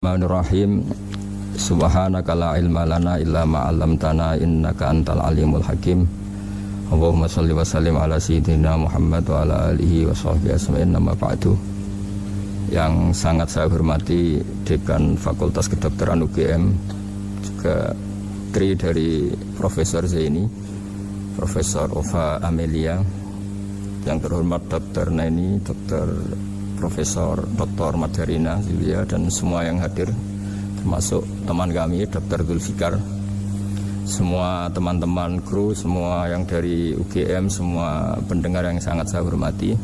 Bismillahirrahmanirrahim. Subhanaka la ilma lana illa ma 'allamtana innaka antal alimul hakim. Allahumma shalli wa sallim ala sayyidina Muhammad wa ala alihi wa sahbihi ajma'in. Amma ba'du. Yang sangat saya hormati Dekan Fakultas Kedokteran UGM, juga tri dari Profesor Zaini, Profesor Ova Amelia, yang terhormat Dr. Neni, Dr. Profesor Dr. Madarina Zilia, dan semua yang hadir, termasuk teman kami Dr. Zulfikar, semua teman-teman kru, semua yang dari UGM, semua pendengar yang sangat saya hormati.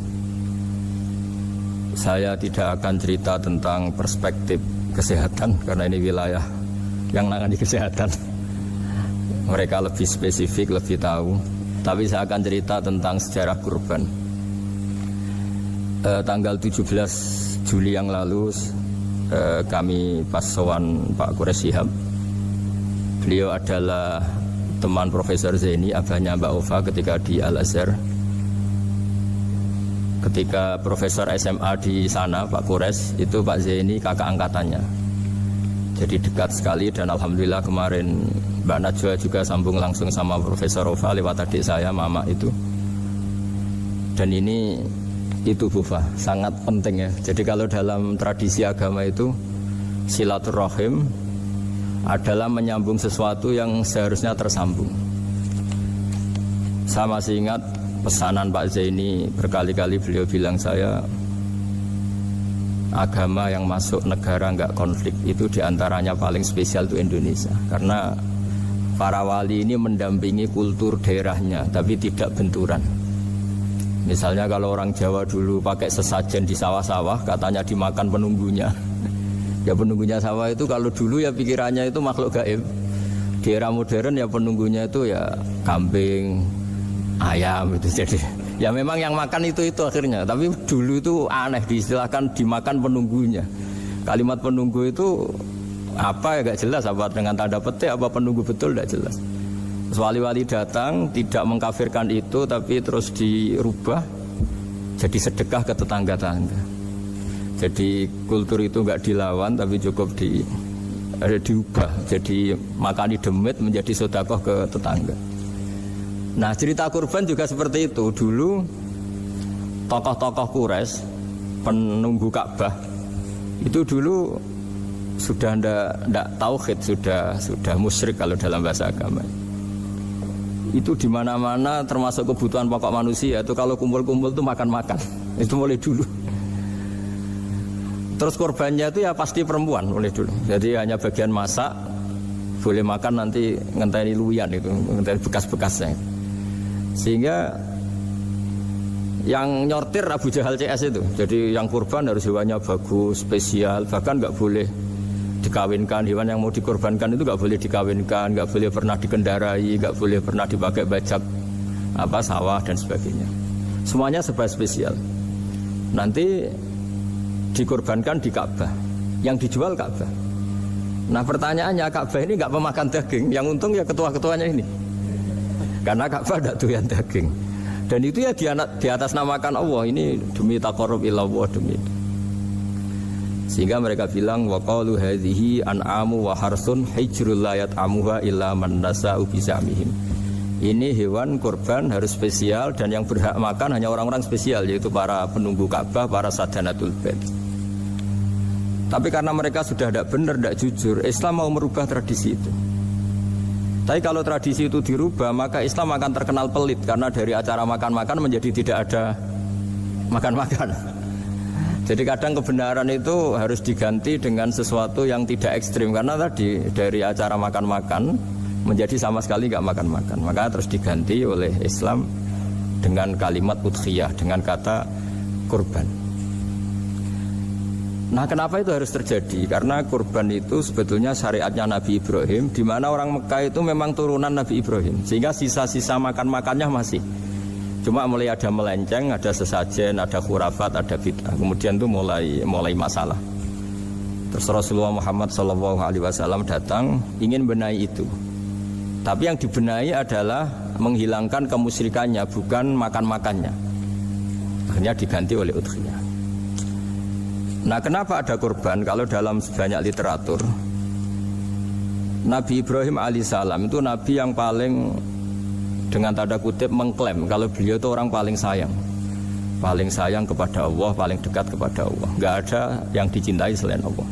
Saya tidak akan cerita tentang perspektif kesehatan karena ini wilayah yang nangani kesehatan. Mereka lebih spesifik, lebih tahu. Tapi saya akan cerita tentang sejarah kurban. Tanggal 17 Juli yang lalu kami pas sowan Pak Quraisy Shihab. Beliau adalah teman Profesor Zaini, abahnya Mbak Ova ketika di Al-Azhar. Ketika Profesor SMA di sana, Pak Quraisy, itu Pak Zaini kakak angkatannya. Jadi dekat sekali, dan alhamdulillah kemarin Mbak Najwa juga sambung langsung sama Profesor Ova lewat adik saya, Mama itu. Dan ini itu Bufa, sangat penting ya. Jadi kalau dalam tradisi agama itu silaturahim adalah menyambung sesuatu yang seharusnya tersambung. Saya masih ingat pesanan Pak Zaini, berkali-kali beliau bilang saya, agama yang masuk negara enggak konflik itu diantaranya paling spesial itu Indonesia, karena para wali ini mendampingi kultur daerahnya tapi tidak benturan. Misalnya kalau orang Jawa dulu pakai sesajen di sawah-sawah, katanya dimakan penunggunya. Ya penunggunya sawah itu kalau dulu ya pikirannya itu makhluk gaib. Di era modern ya penunggunya itu ya kambing, ayam itu. Jadi ya memang yang makan itu akhirnya. Tapi dulu itu aneh, diistilahkan dimakan penunggunya. Kalimat penunggu itu apa ya gak jelas, apa dengan tanda petik, apa penunggu betul gak jelas. Wali-wali datang tidak mengkafirkan itu, tapi terus dirubah jadi sedekah ke tetangga-tangga. Jadi kultur itu nggak dilawan, tapi cukup diubah. Jadi makani demit menjadi sedekah ke tetangga. Nah cerita kurban juga seperti itu. Dulu tokoh-tokoh Quraisy, penunggu Ka'bah, itu dulu sudah ndak tauhid, sudah musyrik kalau dalam bahasa agama. Itu di mana-mana termasuk kebutuhan pokok manusia itu kalau kumpul-kumpul itu makan-makan. Itu mulai dulu. Terus korbannya itu ya pasti perempuan mulai dulu. Jadi hanya bagian masak, boleh makan nanti ngenteni luyan itu, ngenteni bekas-bekasnya. Sehingga yang nyortir Abu Jahal CS itu. Jadi yang kurban harus hewannya bagus, spesial, bahkan nggak boleh dikawinkan. Hewan yang mau dikorbankan itu nggak boleh dikawinkan, nggak boleh pernah dikendarai, nggak boleh pernah dipakai bajak sawah dan sebagainya. Semuanya serba spesial. Nanti dikorbankan di Ka'bah, yang dijual Ka'bah. Nah pertanyaannya, Ka'bah ini nggak pemakan daging, yang untung ya ketua-ketuanya ini, karena Ka'bah tidak doyan daging. Dan itu ya di atas namakan Allah, ini demi taqarrub ila Allah, demi itu. Sehingga mereka bilang waqalu hadhihi an'amu wa harsun hijrul la yat'amuha illa man nasa'u bisamihim. Ini hewan kurban harus spesial, dan yang berhak makan hanya orang-orang spesial, yaitu para penunggu Ka'bah, para sadanatul bait. Tapi karena mereka sudah tidak benar, tidak jujur, Islam mau merubah tradisi itu. Tapi kalau tradisi itu dirubah, maka Islam akan terkenal pelit, karena dari acara makan-makan menjadi tidak ada makan-makan. Jadi kadang kebenaran itu harus diganti dengan sesuatu yang tidak ekstrim, karena tadi dari acara makan-makan menjadi sama sekali nggak makan-makan. Maka terus diganti oleh Islam dengan kalimat udhiyah, dengan kata kurban. Nah kenapa itu harus terjadi? Karena kurban itu sebetulnya syariatnya Nabi Ibrahim, di mana orang Mekah itu memang turunan Nabi Ibrahim, sehingga sisa-sisa makan-makannya masih. Cuma mulai ada melenceng, ada sesajen, ada khurafat, ada bid'ah. Kemudian itu mulai masalah. Terus Rasulullah Muhammad SAW datang ingin benahi itu. Tapi yang dibenahi adalah menghilangkan kemusyrikannya, bukan makan-makannya. Akhirnya diganti oleh udhiyah. Nah, kenapa ada kurban? Kalau dalam banyak literatur, Nabi Ibrahim alaihissalam itu nabi yang paling dengan tanda kutip mengklaim kalau beliau itu orang paling sayang kepada Allah, paling dekat kepada Allah. Enggak ada yang dicintai selain Allah.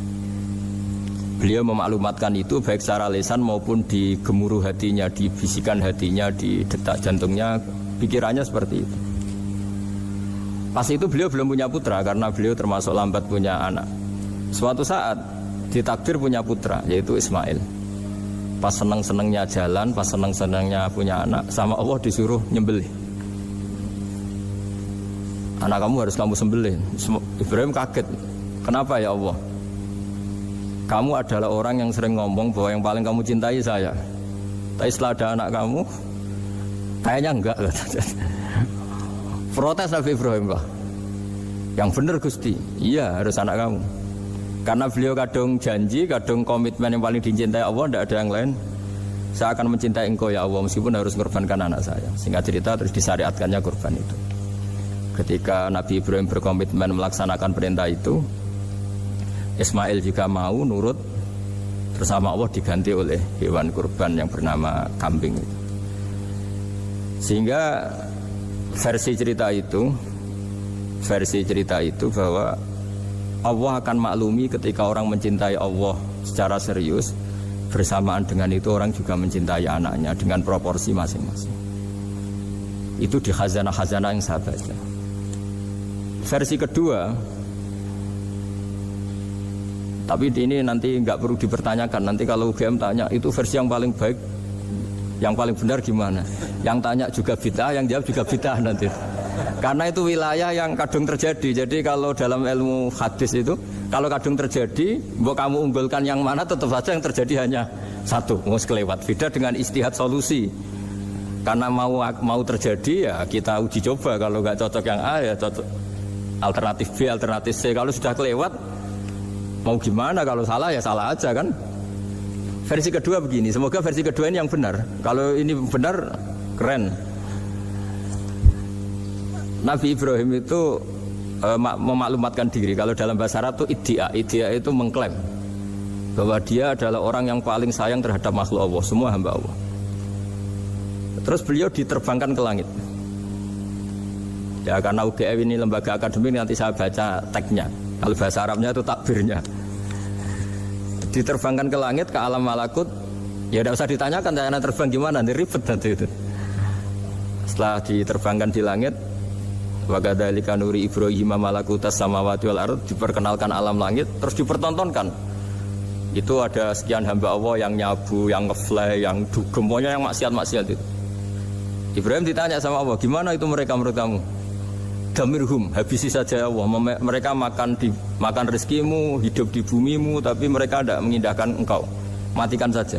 Beliau memaklumatkan itu baik secara lisan maupun di gemuruh hatinya, di bisikan hatinya, di detak jantungnya, pikirannya seperti itu. Pas itu beliau belum punya putra karena beliau termasuk lambat punya anak. Suatu saat ditakdir punya putra yaitu Ismail. Pas seneng-senengnya jalan, pas seneng-senengnya punya anak, sama Allah disuruh nyembelih. Anak kamu harus kamu sembelih. Ibrahim kaget. Kenapa ya Allah? Kamu adalah orang yang sering ngomong bahwa yang paling kamu cintai saya. Tapi setelah ada anak kamu, kayaknya enggak. Protes Nabi Ibrahim, Pak. Yang benar Gusti, iya harus anak kamu. Karena beliau kadung janji, kadung komitmen yang paling dicintai Allah, tidak ada yang lain. Saya akan mencintai engkau ya Allah, meskipun harus mengorbankan anak saya. Singkat cerita terus disyariatkannya kurban itu. Ketika Nabi Ibrahim berkomitmen melaksanakan perintah itu, Ismail juga mau nurut, bersama Allah diganti oleh hewan kurban yang bernama kambing itu. Sehingga versi cerita itu bahwa Allah akan maklumi ketika orang mencintai Allah secara serius, bersamaan dengan itu orang juga mencintai anaknya dengan proporsi masing-masing. Itu di khazanah-khazanah yang saya baca. Versi kedua, tapi ini nanti nggak perlu dipertanyakan. Nanti kalau UGM tanya itu versi yang paling baik, yang paling benar gimana? Yang tanya juga bid'ah, yang jawab juga bid'ah nanti. Karena itu wilayah yang kadung terjadi. Jadi kalau dalam ilmu hadis itu, kalau kadung terjadi, mau kamu unggulkan yang mana, tetap saja yang terjadi hanya satu, mau kelewat. Beda dengan istihad solusi. Karena mau terjadi ya kita uji coba. Kalau nggak cocok yang A ya cocok alternatif B, alternatif C. Kalau sudah kelewat, mau gimana? Kalau salah ya salah aja kan. Versi kedua begini. Semoga versi kedua ini yang benar. Kalau ini benar, keren. Nabi Ibrahim itu memaklumatkan diri. Kalau dalam bahasa Arab itu iddia itu mengklaim bahwa dia adalah orang yang paling sayang terhadap makhluk Allah, semua hamba Allah. Terus beliau diterbangkan ke langit. Ya karena UGM ini lembaga akademik, nanti saya baca teksnya. Kalau bahasa Arabnya itu takbirnya. Diterbangkan ke langit, ke alam malakut. Ya tidak usah ditanyakan cara terbang gimana, nanti ribet nanti itu. Setelah diterbangkan di langit, wa kadzalika nuri Ibrahim malakutas samawati wal ardh, diperkenalkan alam langit, terus dipertontonkan. Itu ada sekian hamba Allah yang nyabu, yang ngefly, yang dugem, pokoknya yang maksiat-maksiat itu. Ibrahim ditanya sama Allah, gimana itu mereka menurut kamu? Damirhum, habisi saja ya Allah. Mereka makan rezekimu, hidup di bumimu, tapi mereka tidak mengindahkan engkau. Matikan saja.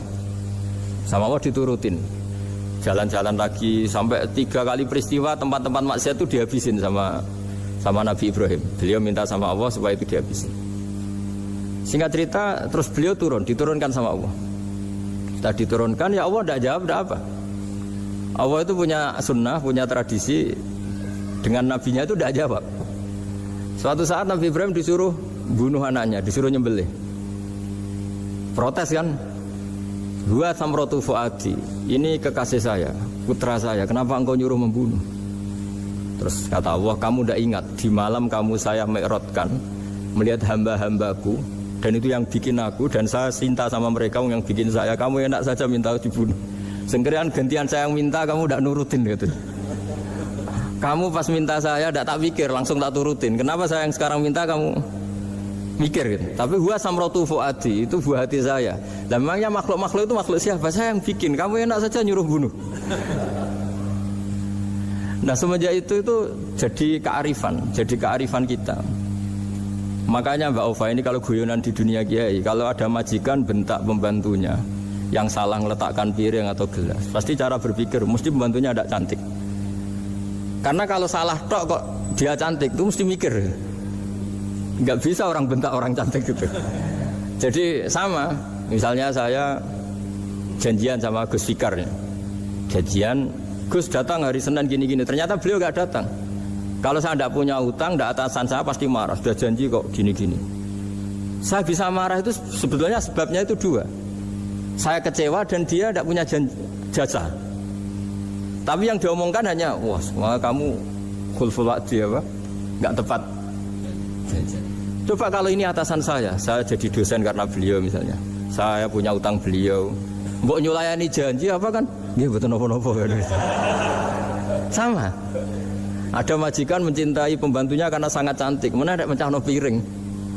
Sama Allah diturutin. Jalan-jalan lagi sampai 3 kali peristiwa tempat-tempat maksiat itu dihabisin sama Nabi Ibrahim. Beliau minta sama Allah supaya itu dihabisin. Singkat cerita, terus beliau diturunkan sama Allah. Setelah diturunkan, ya Allah tidak jawab, tidak apa. Allah itu punya sunnah, punya tradisi. Dengan nabinya itu tidak jawab. Suatu saat Nabi Ibrahim disuruh bunuh anaknya, disuruh nyembelih. Protes kan? Huwa samratu fuadi, ini kekasih saya, putra saya, kenapa engkau nyuruh membunuh? Terus kata Allah, kamu tidak ingat di malam kamu saya mi'rajkan melihat hamba-hambaku, dan itu yang bikin aku, dan saya cinta sama mereka yang bikin saya. Kamu enak saja minta dibunuh. Sengkerian gantian saya yang minta, kamu tidak nurutin gitu. Kamu pas minta saya tidak tak pikir, langsung tak turutin. Kenapa saya yang sekarang minta kamu mikir gitu. Tapi huwa samratu fuadi, itu buah hati saya. Dan memangnya makhluk-makhluk itu makhluk siapa? Saya yang bikin. Kamu enak saja nyuruh bunuh. Nah semenjak itu jadi kearifan kita. Makanya Mbak Ova ini kalau guyonan di dunia kiai, kalau ada majikan bentak pembantunya yang salah meletakkan piring atau gelas, pasti cara berpikir mesti pembantunya tidak cantik. Karena kalau salah tok kok dia cantik, itu mesti mikir. Nggak bisa orang bentak orang cantik gitu. Jadi sama, misalnya saya janjian sama Gus Fikar ya. Janjian, Gus datang hari Senin gini-gini, ternyata beliau nggak datang. Kalau saya tidak punya utang, tidak atasan saya pasti marah. Sudah janji kok gini-gini. Saya bisa marah itu sebetulnya sebabnya itu dua. Saya kecewa dan dia tidak punya jasa. Tapi yang diomongkan hanya, wah kamu khulful wa'di apa? Nggak tepat. Coba kalau ini atasan saya jadi dosen karena beliau misalnya. Saya punya utang beliau. Mbok nyulayani janji apa kan? Nggih mboten napa-napa. Sama. Ada majikan mencintai pembantunya karena sangat cantik. Mana ada mencahno piring.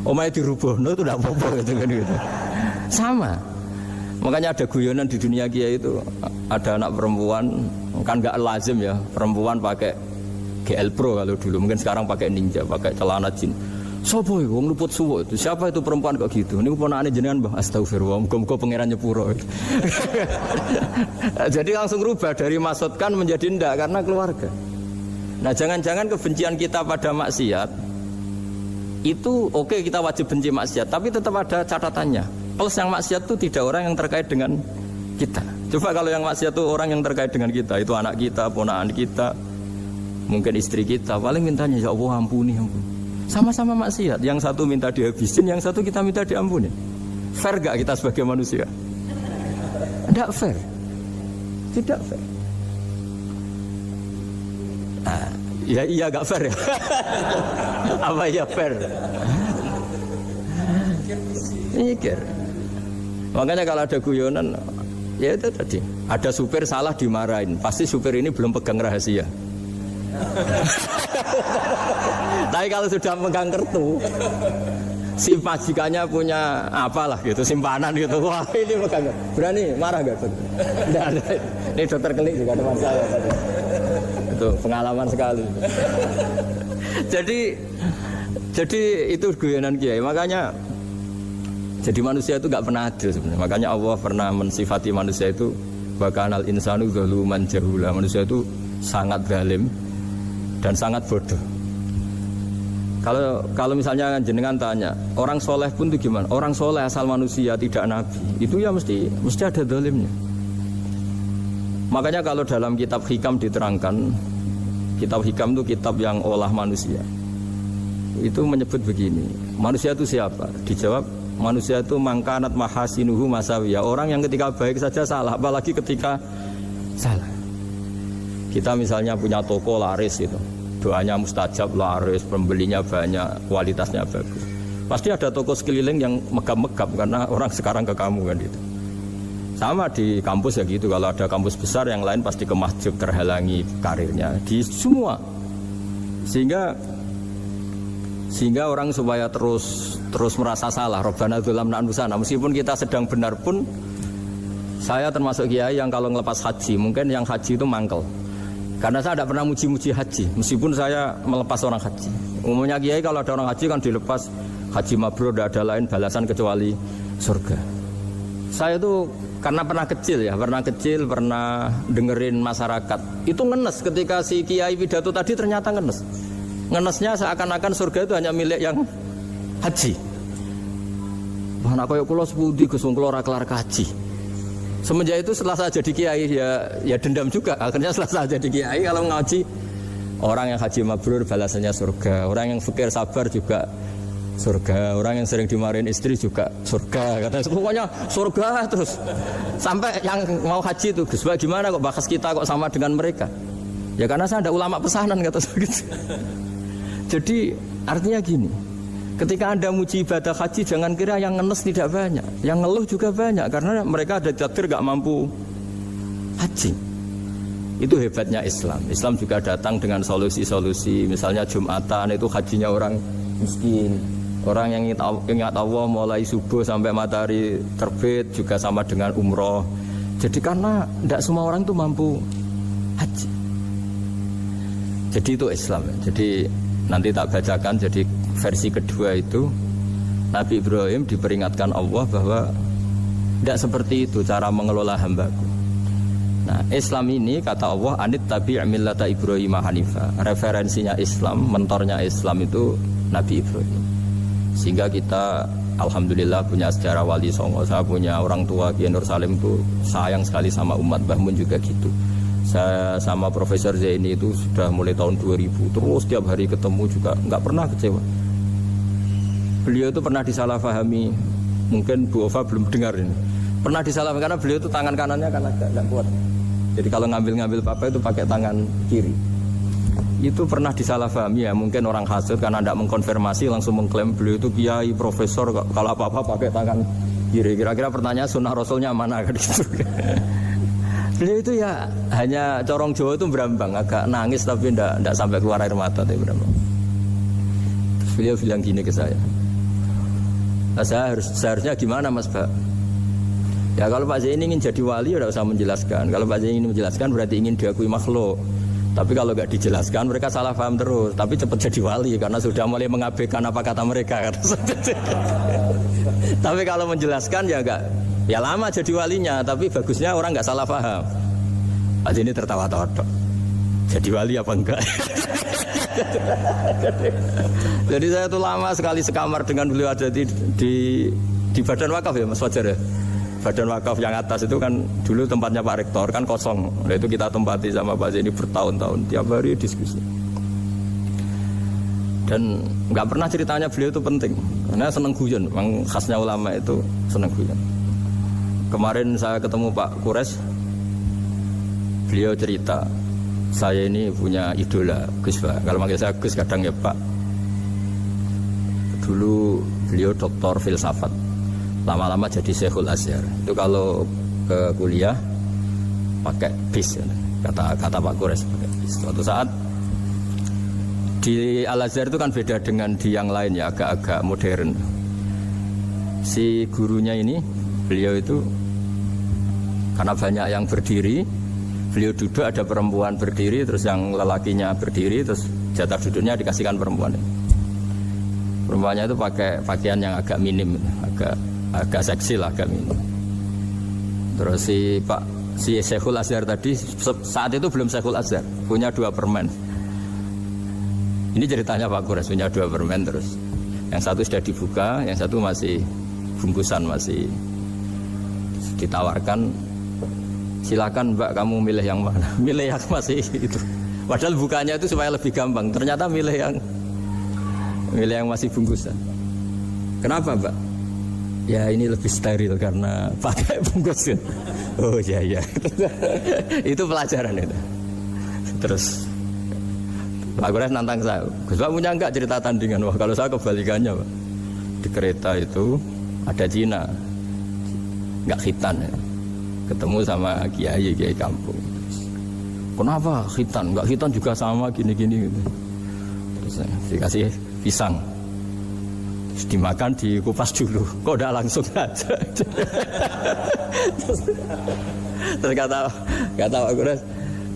Omahe dirubuhno itu tidak apa-apa gitu kan gitu. Sama. Makanya ada guyonan di dunia kiai itu, ada anak perempuan kan enggak lazim ya, perempuan pakai GL Pro kalau dulu, mungkin sekarang pakai Ninja, pakai celana jin. Sopo iku wong luput suwo itu? Siapa itu perempuan kok gitu? Niku ponakane jenengan, Mbah. Astagfirullah, muga-muga pangeran nyepuro. Jadi langsung rubah dari maksudkan menjadi ndak karena keluarga. Nah, jangan-jangan kebencian kita pada maksiat itu oke, kita wajib benci maksiat, tapi tetap ada catatannya. Plus yang maksiat itu tidak orang yang terkait dengan kita. Coba kalau yang maksiat itu orang yang terkait dengan kita, itu anak kita, ponakan kita, mungkin istri kita, paling mintanya ya Allah ampuni, ampuni. Sama-sama maksiat, yang satu minta dihabisin, yang satu kita minta diampuni. Fair gak kita sebagai manusia? Tidak fair. Tidak fair. Nah, ya iya gak fair ya. Apa ya fair? Mikir. Makanya kalau ada guyonan, ya itu tadi. Ada supir salah dimarahin, pasti supir ini belum pegang rahasia. Tapi kalau sudah pegang kartu, si majikannya punya apalah gitu, simpanan gitu. Wah ini pegang. Berani marah gak? Tidak ada. Ini dokter Kelik juga teman saya. Itu pengalaman sekali. Jadi itu guyonan kiai. Makanya jadi manusia itu gak pernah adil sebenarnya. Makanya Allah pernah mensifati manusia itu bakanal insanu zaluman jahula. Manusia itu sangat zalim dan sangat bodoh. Kalau misalnya jenengan tanya, orang soleh pun itu gimana? Orang soleh asal manusia tidak nabi, itu ya mesti ada zalimnya. Makanya kalau dalam kitab Hikam diterangkan, kitab Hikam itu kitab yang olah manusia. Itu menyebut begini, manusia itu siapa? Dijawab, manusia itu mangkanat mahasinuhu masawiyah. Orang yang ketika baik saja salah, apalagi ketika salah. Kita misalnya punya toko laris itu, doanya mustajab, laris, pembelinya banyak, kualitasnya bagus. Pasti ada toko sekeliling yang megap-megap karena orang sekarang ke kamu kan itu. Sama di kampus ya gitu, kalau ada kampus besar yang lain pasti ke masjid, terhalangi karirnya di semua. Sehingga orang supaya terus merasa salah, Rabbana dzalamna anfusana, meskipun kita sedang benar pun. Saya termasuk kiai yang kalau ngelepas haji, mungkin yang haji itu mangkel. Karena saya tidak pernah muji-muji haji, meskipun saya melepas orang haji. Umumnya kiai kalau ada orang haji kan dilepas haji mabrur, tidak ada lain balasan kecuali surga. Saya itu karena pernah kecil, pernah dengerin masyarakat. Itu ngenes ketika si kiai pidato tadi ternyata ngenes. Ngenesnya seakan-akan surga itu hanya milik yang haji. Wah, nak koyo kula sepundi Gus wong kula ora kelar kaji. Semenjak itu setelah saya jadi kiai ya dendam juga. Akhirnya setelah saya jadi kiai kalau ngaji, orang yang haji mabrur balasannya surga, orang yang fikir sabar juga surga, orang yang sering dimarahin istri juga surga. Katanya pokoknya surga terus. Sampai yang mau haji itu, Gus gimana kok bakas kita kok sama dengan mereka? Ya karena saya ada ulama pesanan kata saya gitu. Jadi artinya gini, ketika Anda muji ibadah haji, jangan kira yang ngenes tidak banyak, yang ngeluh juga banyak, karena mereka ada takdir gak mampu haji. Itu hebatnya Islam. Islam juga datang dengan solusi-solusi. Misalnya Jumatan itu hajinya orang miskin, orang yang ingat Allah mulai subuh sampai matahari terbit juga sama dengan umroh. Jadi karena tidak semua orang itu mampu haji. Jadi itu Islam. Jadi nanti tak bacakan, jadi versi kedua itu Nabi Ibrahim diperingatkan Allah bahwa tidak seperti itu cara mengelola hambaku. Nah, Islam ini kata Allah anit tabi' millata Ibrahim hanifa. Referensinya Islam, mentornya Islam itu Nabi Ibrahim. Sehingga kita alhamdulillah punya sejarah wali songo. Saya punya orang tua Kiai Nur Salim itu sayang sekali sama umat, Mbah Mun juga gitu. Saya sama Profesor Zaini itu sudah mulai tahun 2000, terus setiap hari ketemu juga nggak pernah kecewa. Beliau itu pernah disalahpahami, mungkin Bu Ova belum dengar ini. Pernah disalahpahami karena beliau itu tangan kanannya kan agak kuat. Jadi kalau ngambil papa itu pakai tangan kiri. Itu pernah disalahpahami ya, mungkin orang hasud karena tidak mengkonfirmasi langsung mengklaim beliau itu kiai profesor, kalau apa-apa pakai tangan kiri. Kira-kira pertanyaan sunnah rasulnya mana kan gitu. Beliau itu ya hanya corong Jawa itu berambang, agak nangis tapi tidak sampai keluar air mata tapi berambang. Terus beliau bilang gini ke saya, nah, seharusnya gimana Mas Pak? Ya kalau Pak Zaini ingin jadi wali ya tidak usah menjelaskan. Kalau Pak Zaini ingin menjelaskan berarti ingin diakui makhluk. Tapi kalau nggak dijelaskan mereka salah paham terus. Tapi cepat jadi wali karena sudah mulai mengabaikan apa kata mereka. Tapi kalau menjelaskan ya enggak. Ya lama jadi walinya, tapi bagusnya orang nggak salah paham. Pak Zaini tertawa-tawa. Jadi wali apa enggak? Jadi saya tuh lama sekali sekamar dengan beliau ada di Badan Wakaf ya Mas Fajar ya. Badan Wakaf yang atas itu kan dulu tempatnya Pak Rektor kan kosong. Nah itu kita tempati sama Pak Zaini bertahun-tahun, tiap hari diskusi. Dan nggak pernah ceritanya beliau itu penting, karena seneng guyon. Memang khasnya ulama itu seneng guyon. Kemarin saya ketemu Pak Kures, beliau cerita, saya ini punya idola Gus Pak. Kalau manggil saya Gus kadang ya Pak. Dulu beliau doktor filsafat, lama-lama jadi Syekhul Azhar. Itu kalau ke kuliah pakai bis, ya. kata Pak Kures pakai bis. Suatu saat di Al Azhar itu kan beda dengan di yang lain ya, agak-agak modern. Si gurunya ini, beliau itu karena banyak yang berdiri, beliau duduk, ada perempuan berdiri, terus yang lelakinya berdiri, terus jatah duduknya dikasihkan perempuan. Perempuannya itu pakai pakaian yang agak minim, agak seksi lah, agak minim. Terus si Syekhul Azhar tadi, saat itu belum Syekhul Azhar, punya 2 permen. Ini ceritanya Pak Kures punya 2 permen, terus yang satu sudah dibuka, yang satu masih bungkusan, masih ditawarkan. Silakan Mbak, kamu milih yang mana? Milih yang masih itu. Padahal bukanya itu supaya lebih gampang. Ternyata milih yang masih bungkusan. Kenapa Mbak? Ya ini lebih steril karena pakai bungkusan. Oh iya. Itu pelajaran itu. Terus Pak Kures nantang saya, Gus Pak punya enggak cerita tandingan? Wah kalau saya kebalikannya Pak. Di kereta itu ada Cina, enggak khitan ya. Ketemu sama kiai kampung. Kenapa khitan? Enggak khitan juga sama gini-gini gitu. Terus dikasih pisang. Terus dimakan, dikupas dulu. Kok udah langsung aja. Terus kata Pak Kures,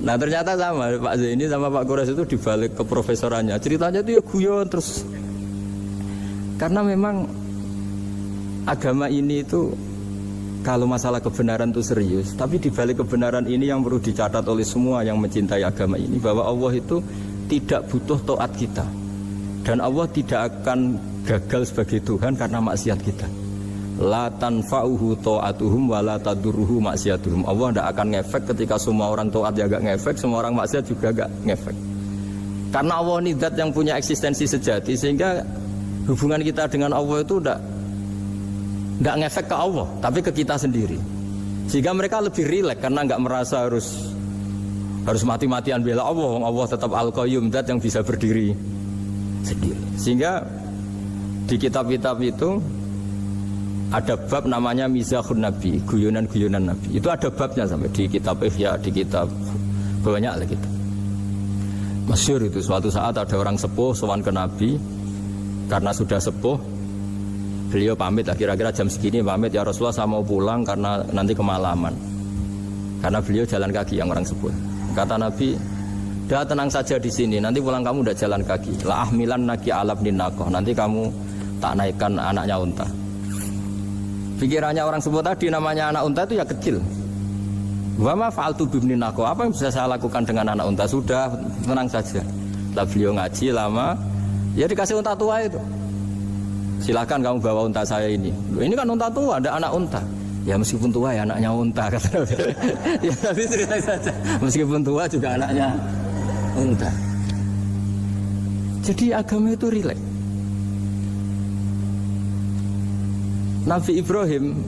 nah ternyata sama Pak Zaini sama Pak Kures itu dibalik ke profesorannya. Ceritanya itu ya guyon terus. Karena memang agama ini itu kalau masalah kebenaran itu serius, tapi di balik kebenaran ini yang perlu dicatat oleh semua yang mencintai agama ini, bahwa Allah itu tidak butuh taat kita, dan Allah tidak akan gagal sebagai Tuhan karena maksiat kita. La tanfa'uhu ta'atuhum wa la tadurruhu maksiatuhum. Allah tidak akan ngefek ketika semua orang taat ya gak ngefek, semua orang maksiat juga gak ngefek. Karena Allah ini zat yang punya eksistensi sejati, sehingga hubungan kita dengan Allah itu tidak ngefek ke Allah, tapi ke kita sendiri. Sehingga mereka lebih rileks karena nggak merasa harus mati-matian bela Allah. Allah tetap Al-Qayyum, zat yang bisa berdiri sendiri. Sehingga di kitab-kitab itu ada bab namanya Mizahun Nabi, guyonan-guyonan Nabi. Itu ada babnya sampai di kitab Ihya, di kitab banyak lagi. Masyhur itu suatu saat ada orang sepuh sowan ke Nabi, karena sudah sepuh. Beliau pamit lah, kira-kira jam segini pamit, ya Rasulullah saya mau pulang karena nanti kemalaman. Karena beliau jalan kaki yang orang sepuh. Kata Nabi, dah tenang saja di sini, nanti pulang kamu udah jalan kaki. La ahmilan naki alab ninakoh, nanti kamu tak naikkan anaknya unta. Pikirannya orang sepuh tadi, namanya anak unta itu ya kecil. Wa ma fa'altu bibninakoh, apa yang bisa saya lakukan dengan anak unta? Sudah, tenang saja. Lah beliau ngaji lama, ya dikasih unta tua itu. Silakan kamu bawa unta saya ini. Loh, ini kan unta tua, ada anak unta. Ya meskipun tua ya anaknya unta kata. Ya tapi cerita saja. Meskipun tua juga anaknya unta. Jadi agama itu rileks. Nabi Ibrahim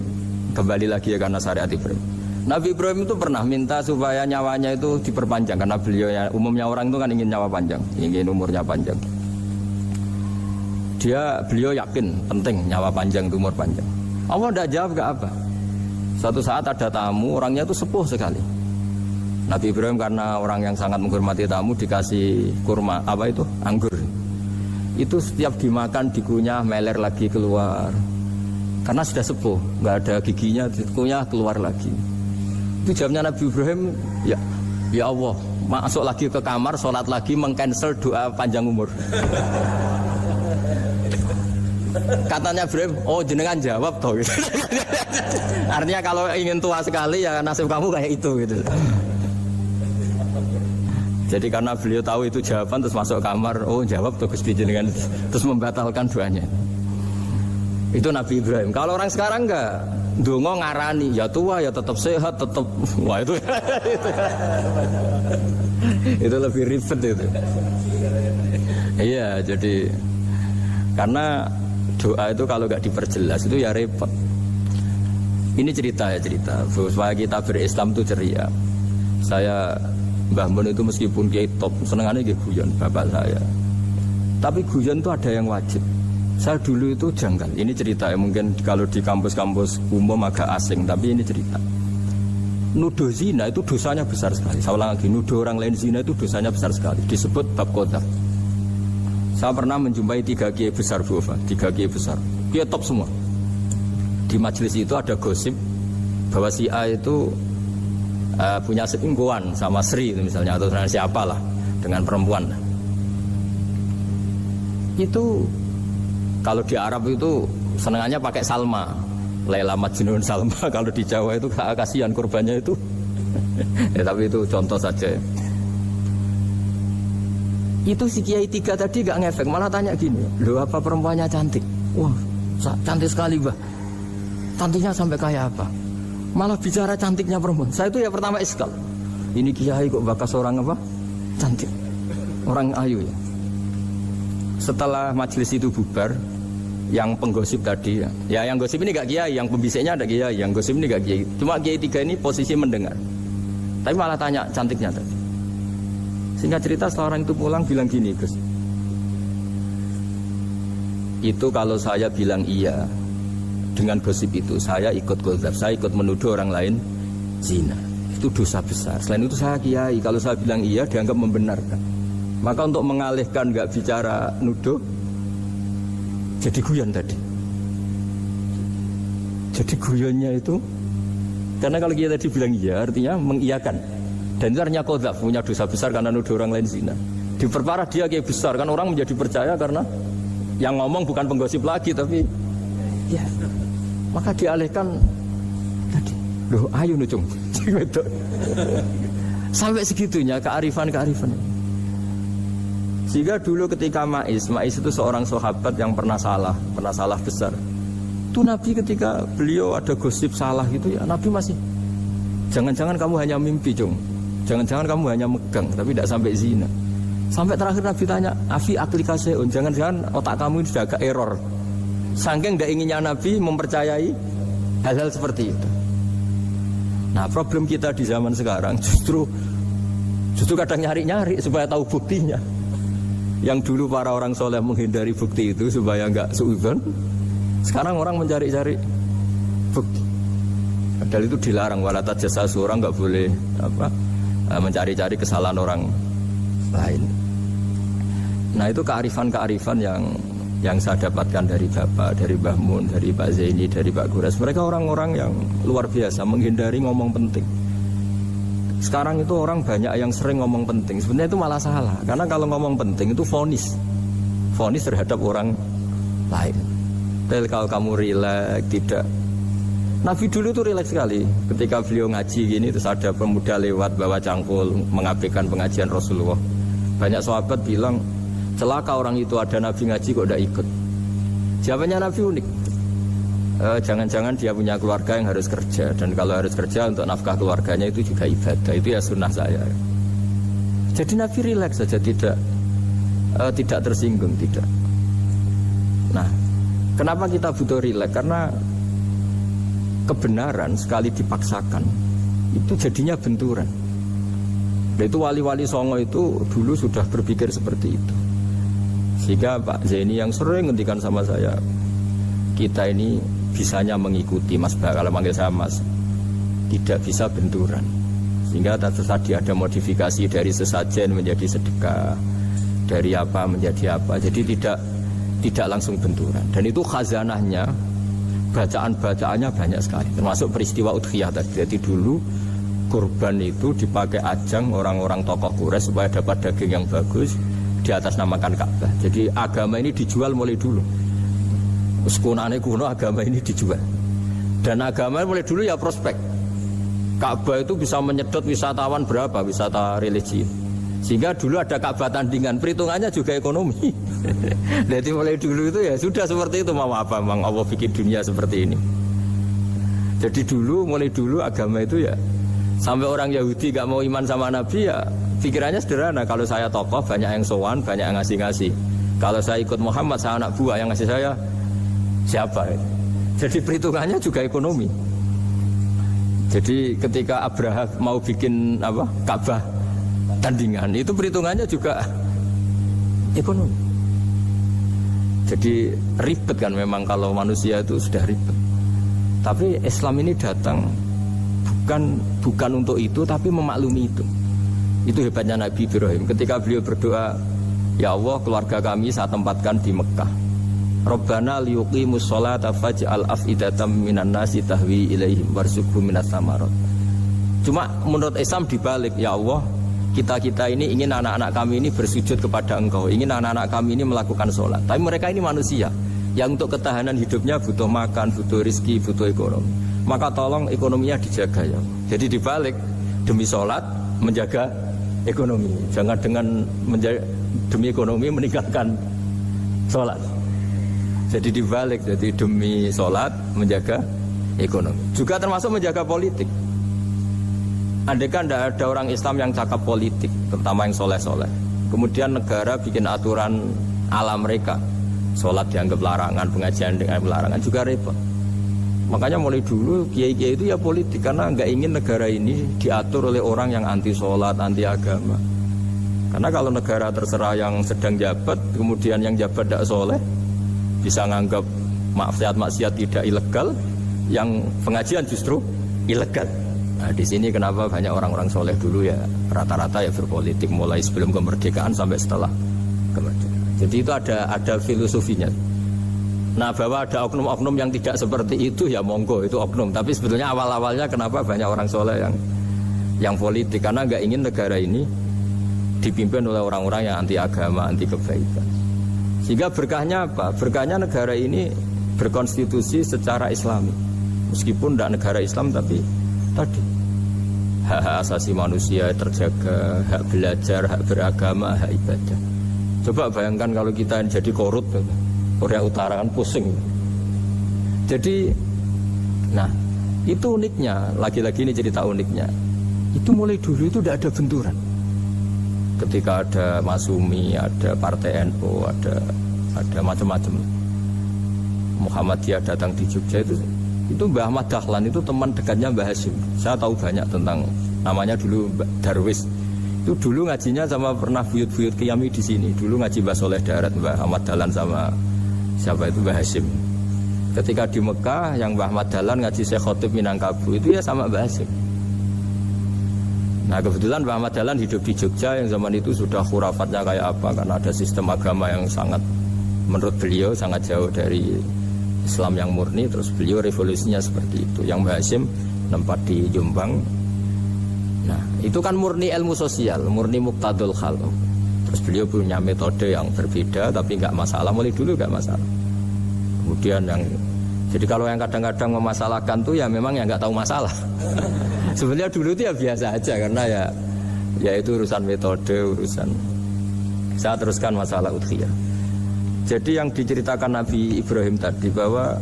kembali lagi ya karena syariat Ibrahim. Nabi Ibrahim itu pernah minta supaya nyawanya itu diperpanjang karena beliau ya umumnya orang itu kan ingin nyawa panjang, ingin umurnya panjang. Beliau yakin penting nyawa panjang, umur panjang. Allah tidak jawab gak apa. Suatu saat ada tamu, orangnya itu sepuh sekali. Nabi Ibrahim karena orang yang sangat menghormati tamu dikasih kurma, apa itu? Anggur. Itu setiap dimakan dikunyah meler lagi keluar. Karena sudah sepuh, nggak ada giginya, dikunyah keluar lagi. Itu jawabnya Nabi Ibrahim, ya Allah, masuk lagi ke kamar, sholat lagi, mengcancel doa panjang umur. Katanya Ibrahim, oh jenengan jawab toh gitu. Artinya kalau ingin tua sekali ya nasib kamu kayak itu gitu. Jadi karena beliau tahu itu jawaban terus masuk kamar, oh jawab tuh Gusti jenengan, terus membatalkan doanya. Itu Nabi Ibrahim. Kalau orang sekarang enggak, ndonga ngarani, ya tua ya tetap sehat, tetap wah itu. Itu lebih ribet itu. Iya, jadi karena doa itu kalau nggak diperjelas itu ya repot. Ini cerita supaya kita berislam itu ceria. Saya Mbah Mun itu meskipun kiai top senengannya nggih guyon bapak saya. Tapi guyon itu ada yang wajib. Saya dulu itu janggal. Ini cerita ya mungkin kalau di kampus-kampus umum agak asing, tapi ini cerita. Nuduh zina itu dosanya besar sekali. Saya ulang lagi, nuduh orang lain zina itu dosanya besar sekali. Disebut bab qadzaf. Saya pernah menjumpai 3 kiai besar Bu Ova, 3 kiai besar. Kiai top semua. Di majelis itu ada gosip bahwa si A itu punya selingkuhan sama Sri misalnya atau dengan siapalah dengan perempuan. Itu kalau di Arab itu senengannya pakai Salma, Laila Majnun Salma. Kalau di Jawa itu kasihan korbannya itu. Ya, tapi itu contoh saja. Itu si Kiai 3 tadi gak ngefek, malah tanya gini, loh apa perempuannya cantik? Wah cantik sekali Mbah. Cantiknya sampai kayak apa? Malah bicara cantiknya perempuan. Saya itu ya pertama iskal. Ini Kiai kok bakas orang apa? Cantik. Orang ayu ya. Setelah majelis itu bubar, yang penggosip tadi ya yang gosip ini gak Kiai, yang pembisiknya ada Kiai, yang gosip ini gak Kiai. Cuma Kiai 3 ini posisi mendengar. Tapi malah tanya cantiknya tadi. Singkat cerita setelah orang itu pulang bilang gini, Gus, itu kalau saya bilang iya dengan gosip itu saya ikut qadzaf, saya ikut menuduh orang lain zina, itu dosa besar. Selain itu saya kiai, kalau saya bilang iya dianggap membenarkan. Maka untuk mengalihkan gak bicara nuduh, jadi guyon tadi. Jadi guyonnya itu karena kalau kita tadi bilang iya artinya mengiyakan. Dan itu artinya qadzaf, punya dosa besar karena nuduh orang lain zina. Diperparah dia kayak besar kan orang menjadi percaya karena yang ngomong bukan penggosip lagi tapi ya. Maka dialihkan tadi. Loh, ayo nucung. Sampai segitunya kearifan. Sehingga dulu ketika Maiz itu seorang sahabat yang pernah salah besar. Itu Nabi ketika beliau ada gosip salah gitu ya, Nabi masih jangan-jangan kamu hanya mimpi, Cung. Jangan-jangan kamu hanya megang, tapi tidak sampai zina. Sampai terakhir Nabi tanya, Afi aklikaseun, jangan-jangan otak kamu ini sudah agak error. Saking tidak inginnya Nabi mempercayai hal-hal seperti itu. Nah problem kita di zaman sekarang justru kadang nyari-nyari supaya tahu buktinya. Yang dulu para orang soleh menghindari bukti itu supaya nggak suudzon. Sekarang orang mencari-cari bukti. Padahal itu dilarang, wala tajassasu, orang nggak boleh mencari-cari kesalahan orang lain. Nah itu kearifan yang saya dapatkan dari Bapak, dari Mbah Mun, dari Pak Zaini, dari Pak Gures. Mereka orang-orang yang luar biasa menghindari ngomong penting. Sekarang itu orang banyak yang sering ngomong penting. Sebenarnya itu malah salah. Karena kalau ngomong penting itu vonis terhadap orang lain. Tapi kalau kamu rileks, tidak. Nabi dulu itu rileks sekali. Ketika beliau ngaji gini, terus ada pemuda lewat bawa cangkul mengabaikan pengajian Rasulullah. Banyak sahabat bilang, celaka orang itu ada Nabi ngaji kok tidak ikut. Jawabannya Nabi unik. jangan-jangan dia punya keluarga yang harus kerja, dan kalau harus kerja untuk nafkah keluarganya itu juga ibadah, itu ya sunnah saya. Jadi Nabi rileks saja, tidak tersinggung, tidak. Nah, kenapa kita butuh rileks? Karena kebenaran sekali dipaksakan itu jadinya benturan. Dan itu wali-wali Songo itu dulu sudah berpikir seperti itu. Sehingga Pak Zaini yang sering ngendikan sama saya, kita ini bisanya mengikuti Mas Ba, kalau manggil saya Mas, tidak bisa benturan. Sehingga tadi ada modifikasi dari sesajen menjadi sedekah, dari apa menjadi apa. Jadi tidak langsung benturan. Dan itu khazanahnya, bacaan-bacaannya banyak sekali. Termasuk peristiwa Udhiyah tadi. Jadi dulu kurban itu dipakai ajang orang-orang tokoh Quraisy supaya dapat daging yang bagus, di atas namakan Ka'bah. Jadi agama ini dijual mulai dulu. Sekunane kuno agama ini dijual. Dan agama mulai dulu ya prospek. Ka'bah itu bisa menyedot wisatawan berapa, wisata religi. Sehingga dulu ada Ka'bah tandingan, perhitungannya juga ekonomi. Jadi mulai dulu itu ya sudah seperti itu, mau apa Mang Allah bikin dunia seperti ini. Jadi dulu, mulai dulu agama itu ya, sampai orang Yahudi gak mau iman sama Nabi ya pikirannya sederhana, kalau saya tokoh banyak yang sowan, banyak yang ngasih-ngasih. Kalau saya ikut Muhammad, saya anak buah, yang ngasih saya siapa? Jadi perhitungannya juga ekonomi. Jadi ketika Abraham mau bikin Ka'bah tandingan, itu perhitungannya juga ekonomi. Jadi ribet kan memang kalau manusia itu sudah ribet. Tapi Islam ini datang bukan untuk itu, tapi memaklumi itu. Itu hebatnya Nabi Ibrahim. Ketika beliau berdoa, ya Allah, keluarga kami saya tempatkan di Mekah. Rabbana liyuqimus sholata faj'al af'idatam minan nasi tahwi ilaihim warzuqhum minas samarat. Cuma menurut Islam dibalik, ya Allah, kita ini ingin anak-anak kami ini bersujud kepada Engkau, ingin anak-anak kami ini melakukan sholat. Tapi mereka ini manusia yang untuk ketahanan hidupnya butuh makan, butuh rizki, butuh ekonomi. Maka tolong ekonominya dijaga ya. Jadi dibalik, demi sholat menjaga ekonomi. Jangan dengan demi ekonomi meninggalkan sholat. Jadi dibalik, jadi demi sholat menjaga ekonomi. Juga termasuk menjaga politik. Andaikan tidak ada orang Islam yang cakap politik, terutama yang soleh-soleh, kemudian negara bikin aturan ala mereka, sholat dianggap larangan, pengajian dianggap larangan, juga repot. Makanya mulai dulu kiai-kiai itu ya politik, karena nggak ingin negara ini diatur oleh orang yang anti sholat, anti agama. Karena kalau negara terserah yang sedang jabat, kemudian yang jabat tidak soleh, bisa nganggap maksiat tidak ilegal, yang pengajian justru ilegal. Nah, di sini kenapa banyak orang-orang soleh dulu ya rata-rata ya berpolitik mulai sebelum kemerdekaan sampai setelah kemerdekaan. Jadi itu ada filosofinya. Nah, bahwa ada oknum-oknum yang tidak seperti itu ya monggo, itu oknum. Tapi sebetulnya awal-awalnya kenapa banyak orang soleh yang politik, karena nggak ingin negara ini dipimpin oleh orang-orang yang anti agama, anti kebaikan. Sehingga berkahnya apa? Berkahnya negara ini berkonstitusi secara Islami. Meskipun tidak negara Islam, tapi tadi hak asasi manusia terjaga, hak belajar, hak beragama, hak ibadah. Coba bayangkan kalau kita jadi korut, Korea Utara kan pusing. Jadi, nah itu uniknya, lagi-lagi ini cerita uniknya. Itu mulai dulu itu tidak ada benturan. Ketika ada Masumi, ada Partai NU, ada macam-macam. Muhammadiyah datang di Jogja itu Mbah Ahmad Dahlan itu teman dekatnya Mbah Hasyim. Saya tahu banyak tentang, namanya dulu Darwis. Itu dulu ngajinya sama pernah buyut-buyut Qiyami di sini. Dulu ngaji Mbah Soleh Darat, Mbah Ahmad Dahlan sama siapa itu Mbah Hasyim. Ketika di Mekah yang Mbah Ahmad Dahlan ngaji Syekh Khotib Minangkabau itu ya sama Mbah Hasyim. Nah kebetulan Mbah Ahmad Dahlan hidup di Jogja yang zaman itu sudah khurafatnya kayak apa, karena ada sistem agama yang sangat, menurut beliau sangat jauh dari Islam yang murni. Terus beliau revolusinya seperti itu. Yang Mbah Hasyim tempat di Jombang. Nah itu kan murni ilmu sosial, murni muqtadul khal. Terus beliau punya metode yang berbeda, tapi nggak masalah, mulai dulu nggak masalah. Kemudian jadi kalau yang kadang-kadang memasalahkan tuh ya memang yang nggak tahu masalah. Sebenarnya dulu itu ya biasa aja, karena ya itu urusan metode, urusan. Saya teruskan masalah udhiyah. Jadi yang diceritakan Nabi Ibrahim tadi, bahwa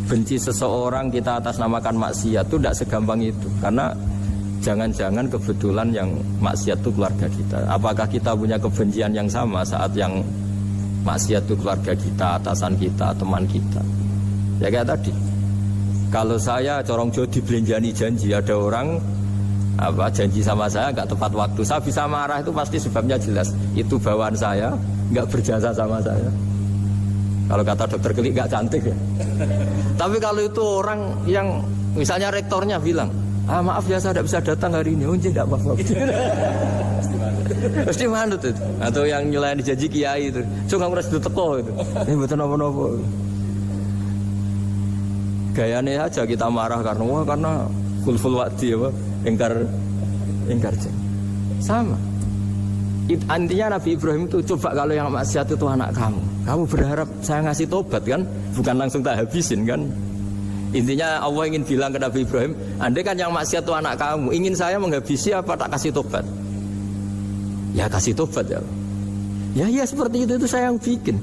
benci seseorang kita atas namakan maksiat itu tidak segampang itu. Karena jangan-jangan kebetulan yang maksiat itu keluarga kita. Apakah kita punya kebencian yang sama saat yang maksiat itu keluarga kita, atasan kita, teman kita? Ya kayak tadi. Kalau saya corong jo dibelanjani janji, ada orang janji sama saya nggak tepat waktu, saya bisa marah, itu pasti sebabnya jelas. Itu bawaan saya nggak berjasa sama saya. Kalau kata dokter Klik nggak cantik ya. Tapi kalau itu orang yang misalnya rektornya bilang, maaf ya saya tidak bisa datang hari ini, tidak apa-apa. Pasti manut itu. Atau yang nyulain janji kiai itu, coba ngurus itu teko itu. Ini betul apa-apa. Gayanya aja kita marah karena kulful wa'di apa, ingkar janji. Sama. Intinya Nabi Ibrahim itu, coba kalau yang maksiat itu anak kamu berharap saya ngasih tobat kan, bukan langsung tak habisin kan. Intinya Allah ingin bilang ke Nabi Ibrahim, andai kan yang maksiat itu anak kamu, ingin saya menghabisi apa tak kasih tobat? Ya kasih tobat ya. Ya seperti itu saya yang bikin.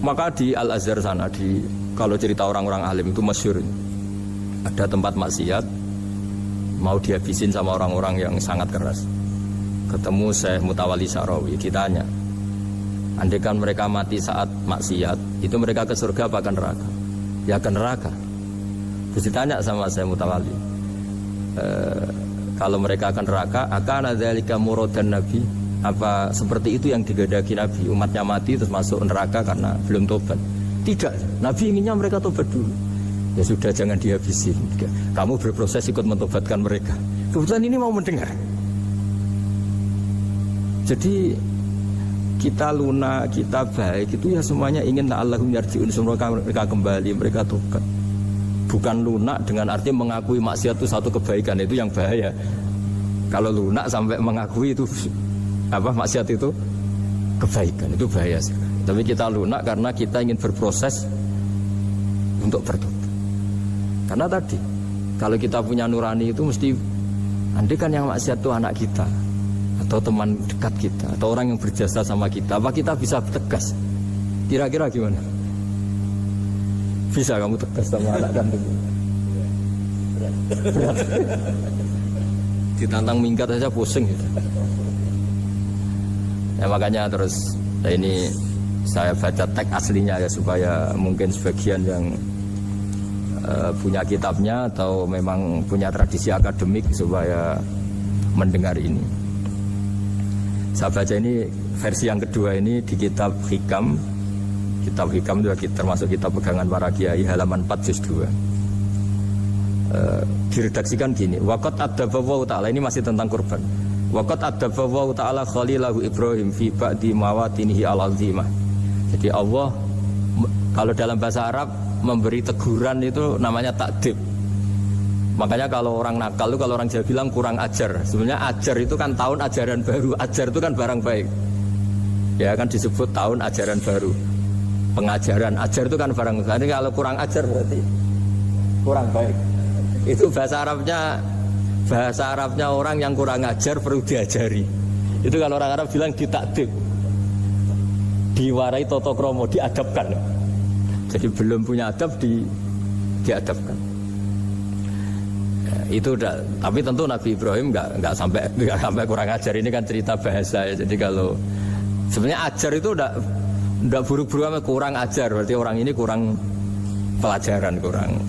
Maka di Al-Azhar sana, kalau cerita orang-orang alim itu masyhur, ada tempat maksiat mau dihabisin sama orang-orang yang sangat keras. Ketemu Syekh Mutawalli Sya'rawi, ditanya, andai kan mereka mati saat maksiat, itu mereka ke surga apa ke neraka? Ya ke neraka. Terus ditanya sama Syekh Mutawalli, kalau mereka ke neraka, akan dzalika muradan Nabi? Apa seperti itu yang digadaki Nabi, umatnya mati terus masuk neraka karena belum tobat? Tidak, Nabi inginnya mereka tobat dulu. Ya sudah, jangan dihabisin. Kamu berproses ikut mentobatkan mereka. Kebetulan ini mau mendengar. Jadi kita lunak, kita baik itu ya semuanya ingin la'allahum yarji'un, semoga mereka kembali, mereka tobat. Bukan lunak dengan arti mengakui maksiat itu satu kebaikan, itu yang bahaya. Kalau lunak sampai mengakui itu maksiat itu kebaikan, itu bahaya sekali. Tapi kita lunak karena kita ingin berproses untuk bertobat. Karena tadi, kalau kita punya nurani itu mesti, andai kan yang maksiat itu anak kita, atau teman dekat kita, atau orang yang berjasa sama kita, apa kita bisa tegas? Kira-kira gimana? Bisa kamu tegas sama anak kandung? Berat. Ditantang minggat saja pusing gitu. Ya makanya terus ini saya baca teks aslinya ya, supaya mungkin sebagian yang punya kitabnya atau memang punya tradisi akademik supaya mendengar ini. Saya baca ini versi yang kedua ini di kitab Hikam. Kitab Hikam itu termasuk kitab pegangan para kiai, halaman 4 juz 2. Diredaksikan gini, waqat adzabahu ta'ala, ini masih tentang kurban. Waqat adzabahu ta'ala khalilahu Ibrahim fi ba'di mawatinihi al-azimah. Jadi Allah kalau dalam bahasa Arab memberi teguran itu namanya takdib. Makanya kalau orang nakal itu, kalau orang Jawa bilang kurang ajar. Sebenarnya ajar itu kan tahun ajaran baru. Ajar itu kan barang baik. Ya kan disebut tahun ajaran baru. Pengajaran, ajar itu kan barang baik. Jadi kalau kurang ajar berarti kurang baik. Itu bahasa Arabnya orang yang kurang ajar perlu diajari. Itu kalau orang Arab bilang ditakdib. Diwarai toto kromo, diadabkan. Jadi belum punya adab diadabkan. Ya, itu udah. Tapi tentu Nabi Ibrahim nggak sampai kurang ajar. Ini kan cerita bahasa ya. Jadi kalau sebenarnya ajar itu udah buruk-buruk amat, kurang ajar. Berarti orang ini kurang pelajaran,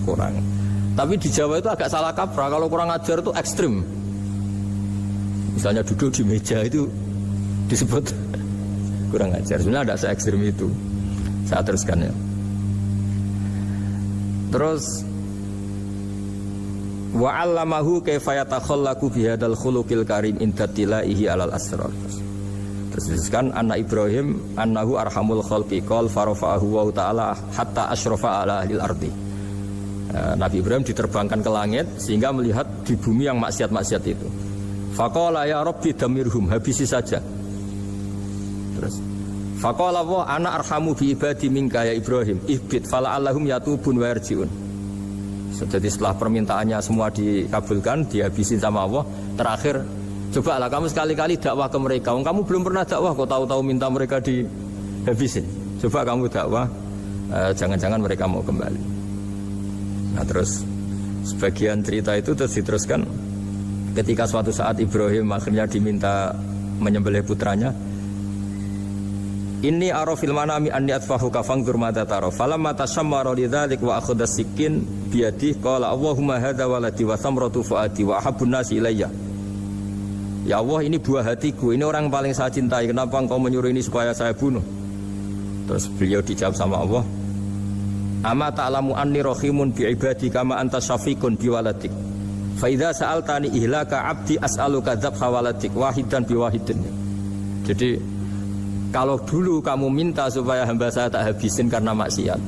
kurang. Tapi di Jawa itu agak salah kaprah. Kalau kurang ajar itu ekstrim. Misalnya duduk di meja itu disebut kurang ajar. Sebenarnya ada se-ekstrim itu. Saya teruskan ya. Terus wa 'allamahu kaifa yatakhallaku bihadzal khuluqil karim inda tilaihi 'alal asrar. Terus kan anak Ibrahim annahu arhamul khalqi qal farafa'ahu wa ta'ala hatta asyrafa 'ala ahlil ardi. Nabi Ibrahim diterbangkan ke langit sehingga melihat di bumi yang maksiat-maksiat itu. Faqala ya rabbi damirhum, habisi saja. Terus faqala wa ana arhamu bi ibadi minka ya Ibrahim ihbit fala'allahum yatubun wa yarji'un. Jadi setelah permintaannya semua dikabulkan, dihabisin sama Allah, terakhir cobalah kamu sekali-kali dakwah ke mereka. Kamu belum pernah dakwah kok tahu-tahu minta mereka dihabisin. Coba kamu dakwah jangan-jangan mereka mau kembali. Nah terus sebagian cerita itu terus diteruskan ketika suatu saat Ibrahim akhirnya diminta menyembelih putranya. Inni arafil manami anni atfahuka fangdur madza tara falamma tashammara lidzalik wa akhadha sikin biyadihi qala Allahumma hadza waladi wa samratu fuadi wa ahabbun nasi ilayya. Ya Allah, ini buah hatiku, ini orang paling saya cintai, kenapa engkau menyuruh ini supaya saya bunuh? Terus beliau dijawab sama Allah, ama ta'lamu anni rahimun bi ibadi kama anta syafiqun bi waladik fa idza sa'altani ihlaka abdi as'aluka dzabha waladik wahidan bi wahidin. Jadi kalau dulu kamu minta supaya hamba saya tak habisin karena maksiat,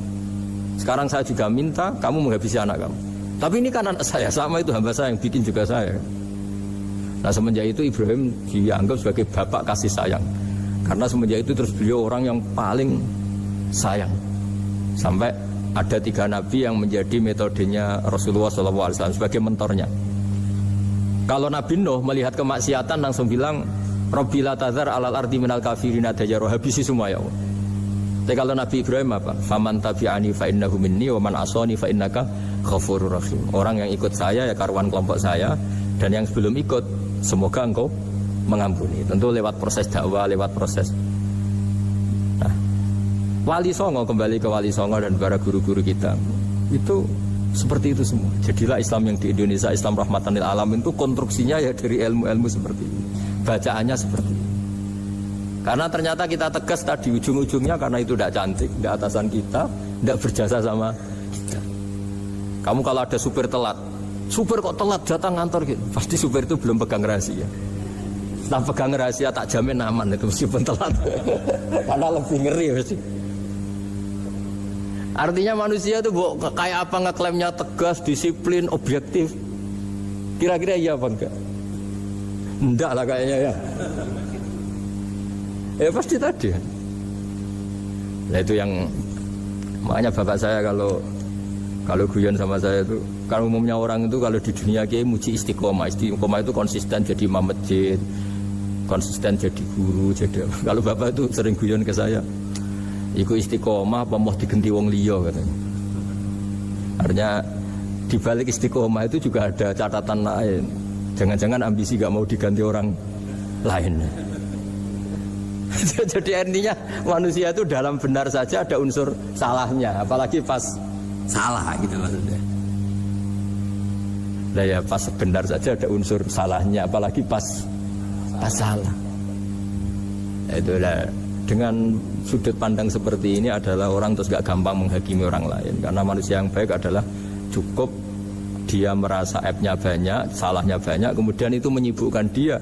sekarang saya juga minta kamu menghabisi anak kamu. Tapi ini kan anak saya, sama itu hamba saya yang bikin juga saya. Nah semenjak itu Ibrahim dianggap sebagai bapak kasih sayang. Karena semenjak itu terus beliau orang yang paling sayang. Sampai ada 3 nabi yang menjadi metodenya Rasulullah SAW sebagai mentornya. Kalau Nabi Nuh melihat kemaksiatan langsung bilang, Rabbi la tadzar alal ardi minal kafirina dajjaro, habisi semua ya Allah. Tapi kalau Nabi Ibrahim apa? Faman tabi'ani fa innahu minni wa man asani fa innaka ghafurur rahim. Orang yang ikut saya ya karuan kelompok saya, dan yang sebelum ikut semoga engkau mengampuni. Tentu lewat proses dakwah, lewat proses. Nah, Wali Songo, kembali ke Wali Songo dan para guru-guru kita, itu seperti itu semua. Jadilah Islam yang di Indonesia, Islam rahmatan lil alamin, itu konstruksinya ya dari ilmu-ilmu seperti ini. Bacaannya seperti ini. Karena ternyata kita tegas tadi ujung-ujungnya karena itu tidak cantik, tidak atasan kita, tidak berjasa sama kita. Kamu kalau ada supir telat, supir kok telat datang ngantor gitu, pasti supir itu belum pegang rahasia. Setelah pegang rahasia tak jamin aman itu meskipun telat. Karena lebih ngeri pasti. Artinya manusia itu kayak apa ngeklaimnya tegas, disiplin, objektif. Kira-kira iya apa enggak? Enggak lah kayaknya ya. Ya pasti tadi. Nah itu yang makanya bapak saya kalau guyon sama saya itu, kalau umumnya orang itu kalau di dunia kiai muji istiqomah. Istiqomah itu konsisten jadi imam masjid, konsisten jadi guru, jadi. Kalau bapak itu sering guyon ke saya, iku istiqomah apa mau digenti wong liya katanya. Artinya di balik istiqomah itu juga ada catatan lain. Jangan-jangan ambisi gak mau diganti orang lain. Jadi artinya manusia itu dalam benar saja ada unsur salahnya, apalagi pas salah gitu maksudnya. Nah ya pas benar saja ada unsur salahnya, apalagi pas salah. Nah, itulah dengan sudut pandang seperti ini adalah orang terus gak gampang menghakimi orang lain. Karena manusia yang baik adalah cukup dia merasa aibnya banyak, salahnya banyak, kemudian itu menyibukkan dia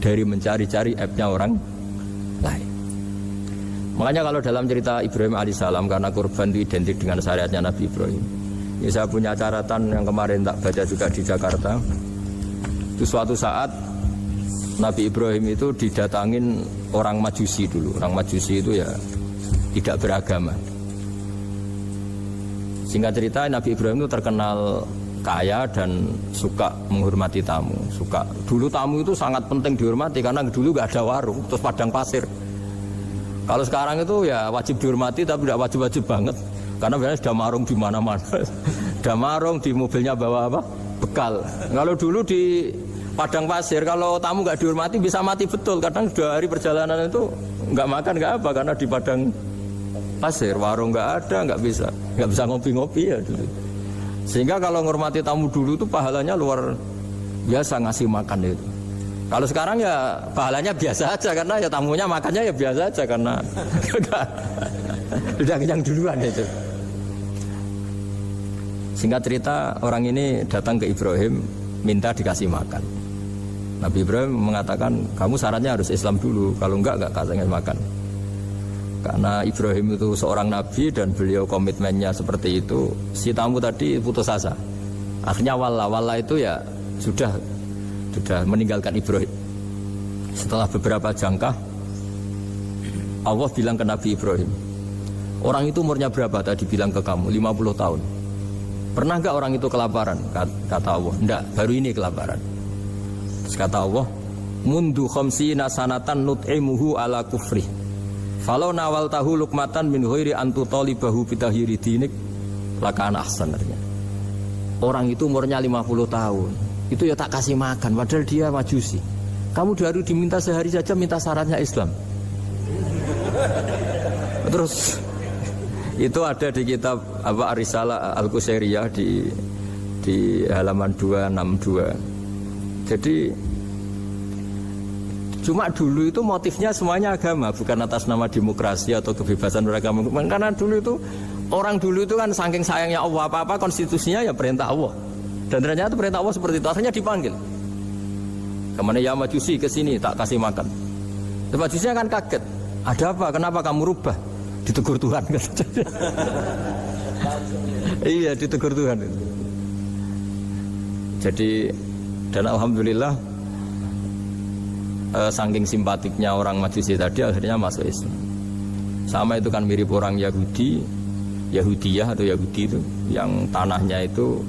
dari mencari-cari aibnya orang lain. Makanya kalau dalam cerita Ibrahim alaihissalam, karena kurban itu identik dengan syariatnya Nabi Ibrahim. Ini saya punya catatan yang kemarin tak baca juga di Jakarta. Itu suatu saat Nabi Ibrahim itu didatangin orang Majusi dulu. Orang Majusi itu ya tidak beragama. Singkat cerita Nabi Ibrahim itu terkenal kaya dan suka menghormati tamu. Dulu tamu itu sangat penting dihormati karena dulu gak ada warung, terus padang pasir. Kalau sekarang itu ya wajib dihormati tapi tidak wajib-wajib banget. Karena biasanya sudah marung di mana-mana. Sudah marung di mobilnya bawa apa? Bekal. Kalau dulu di padang pasir kalau tamu gak dihormati bisa mati betul. Kadang sudah hari perjalanan itu gak makan gak apa karena di padang pasir warung gak ada, gak bisa ngopi-ngopi ya dulu. Sehingga kalau menghormati tamu dulu itu pahalanya luar biasa ngasih makan itu. Kalau sekarang ya pahalanya biasa aja karena ya tamunya makannya ya biasa aja karena udah kenyang duluan itu. Singkat cerita orang ini datang ke Ibrahim minta dikasih makan. Nabi Ibrahim mengatakan kamu syaratnya harus Islam dulu, kalau enggak kasih makan. Karena Ibrahim itu seorang nabi dan beliau komitmennya seperti itu, si tamu tadi putus asa. Akhirnya wala itu ya sudah meninggalkan Ibrahim. Setelah beberapa jangka Allah bilang ke Nabi Ibrahim, orang itu umurnya berapa tadi bilang ke kamu? 50 tahun. Pernah enggak orang itu kelaparan? Kata Allah, enggak, baru ini kelaparan. Terus kata Allah, mundu khamsina sanatan nut'imuhu ala kufri Falau nawal tahu lukmatan min ghairi antu talibahu bitahiri dinik lakana ahsan. Orang itu umurnya 50 tahun, itu ya tak kasih makan padahal dia majusi. Kamu baru diminta sehari saja minta syaratnya Islam. Terus itu ada di kitab apa Risalah Al-Qusairiyah di halaman 262. Jadi cuma dulu itu motifnya semuanya agama, bukan atas nama demokrasi atau kebebasan beragama. Karena dulu itu orang dulu itu kan saking sayangnya Allah, apa-apa konstitusinya ya perintah Allah. Dan ternyata perintah Allah seperti itu, akhirnya dipanggil. Kemana ya majusi ke sini tak kasih makan. Majusinya kan kaget. Ada apa? Kenapa kamu rubah? Ditegur Tuhan. Iya, ditegur Tuhan. Jadi dan alhamdulillah saking simpatiknya orang Majusi tadi akhirnya masuk Islam. Sama itu kan mirip orang Yahudiyah atau Yahudi itu yang tanahnya itu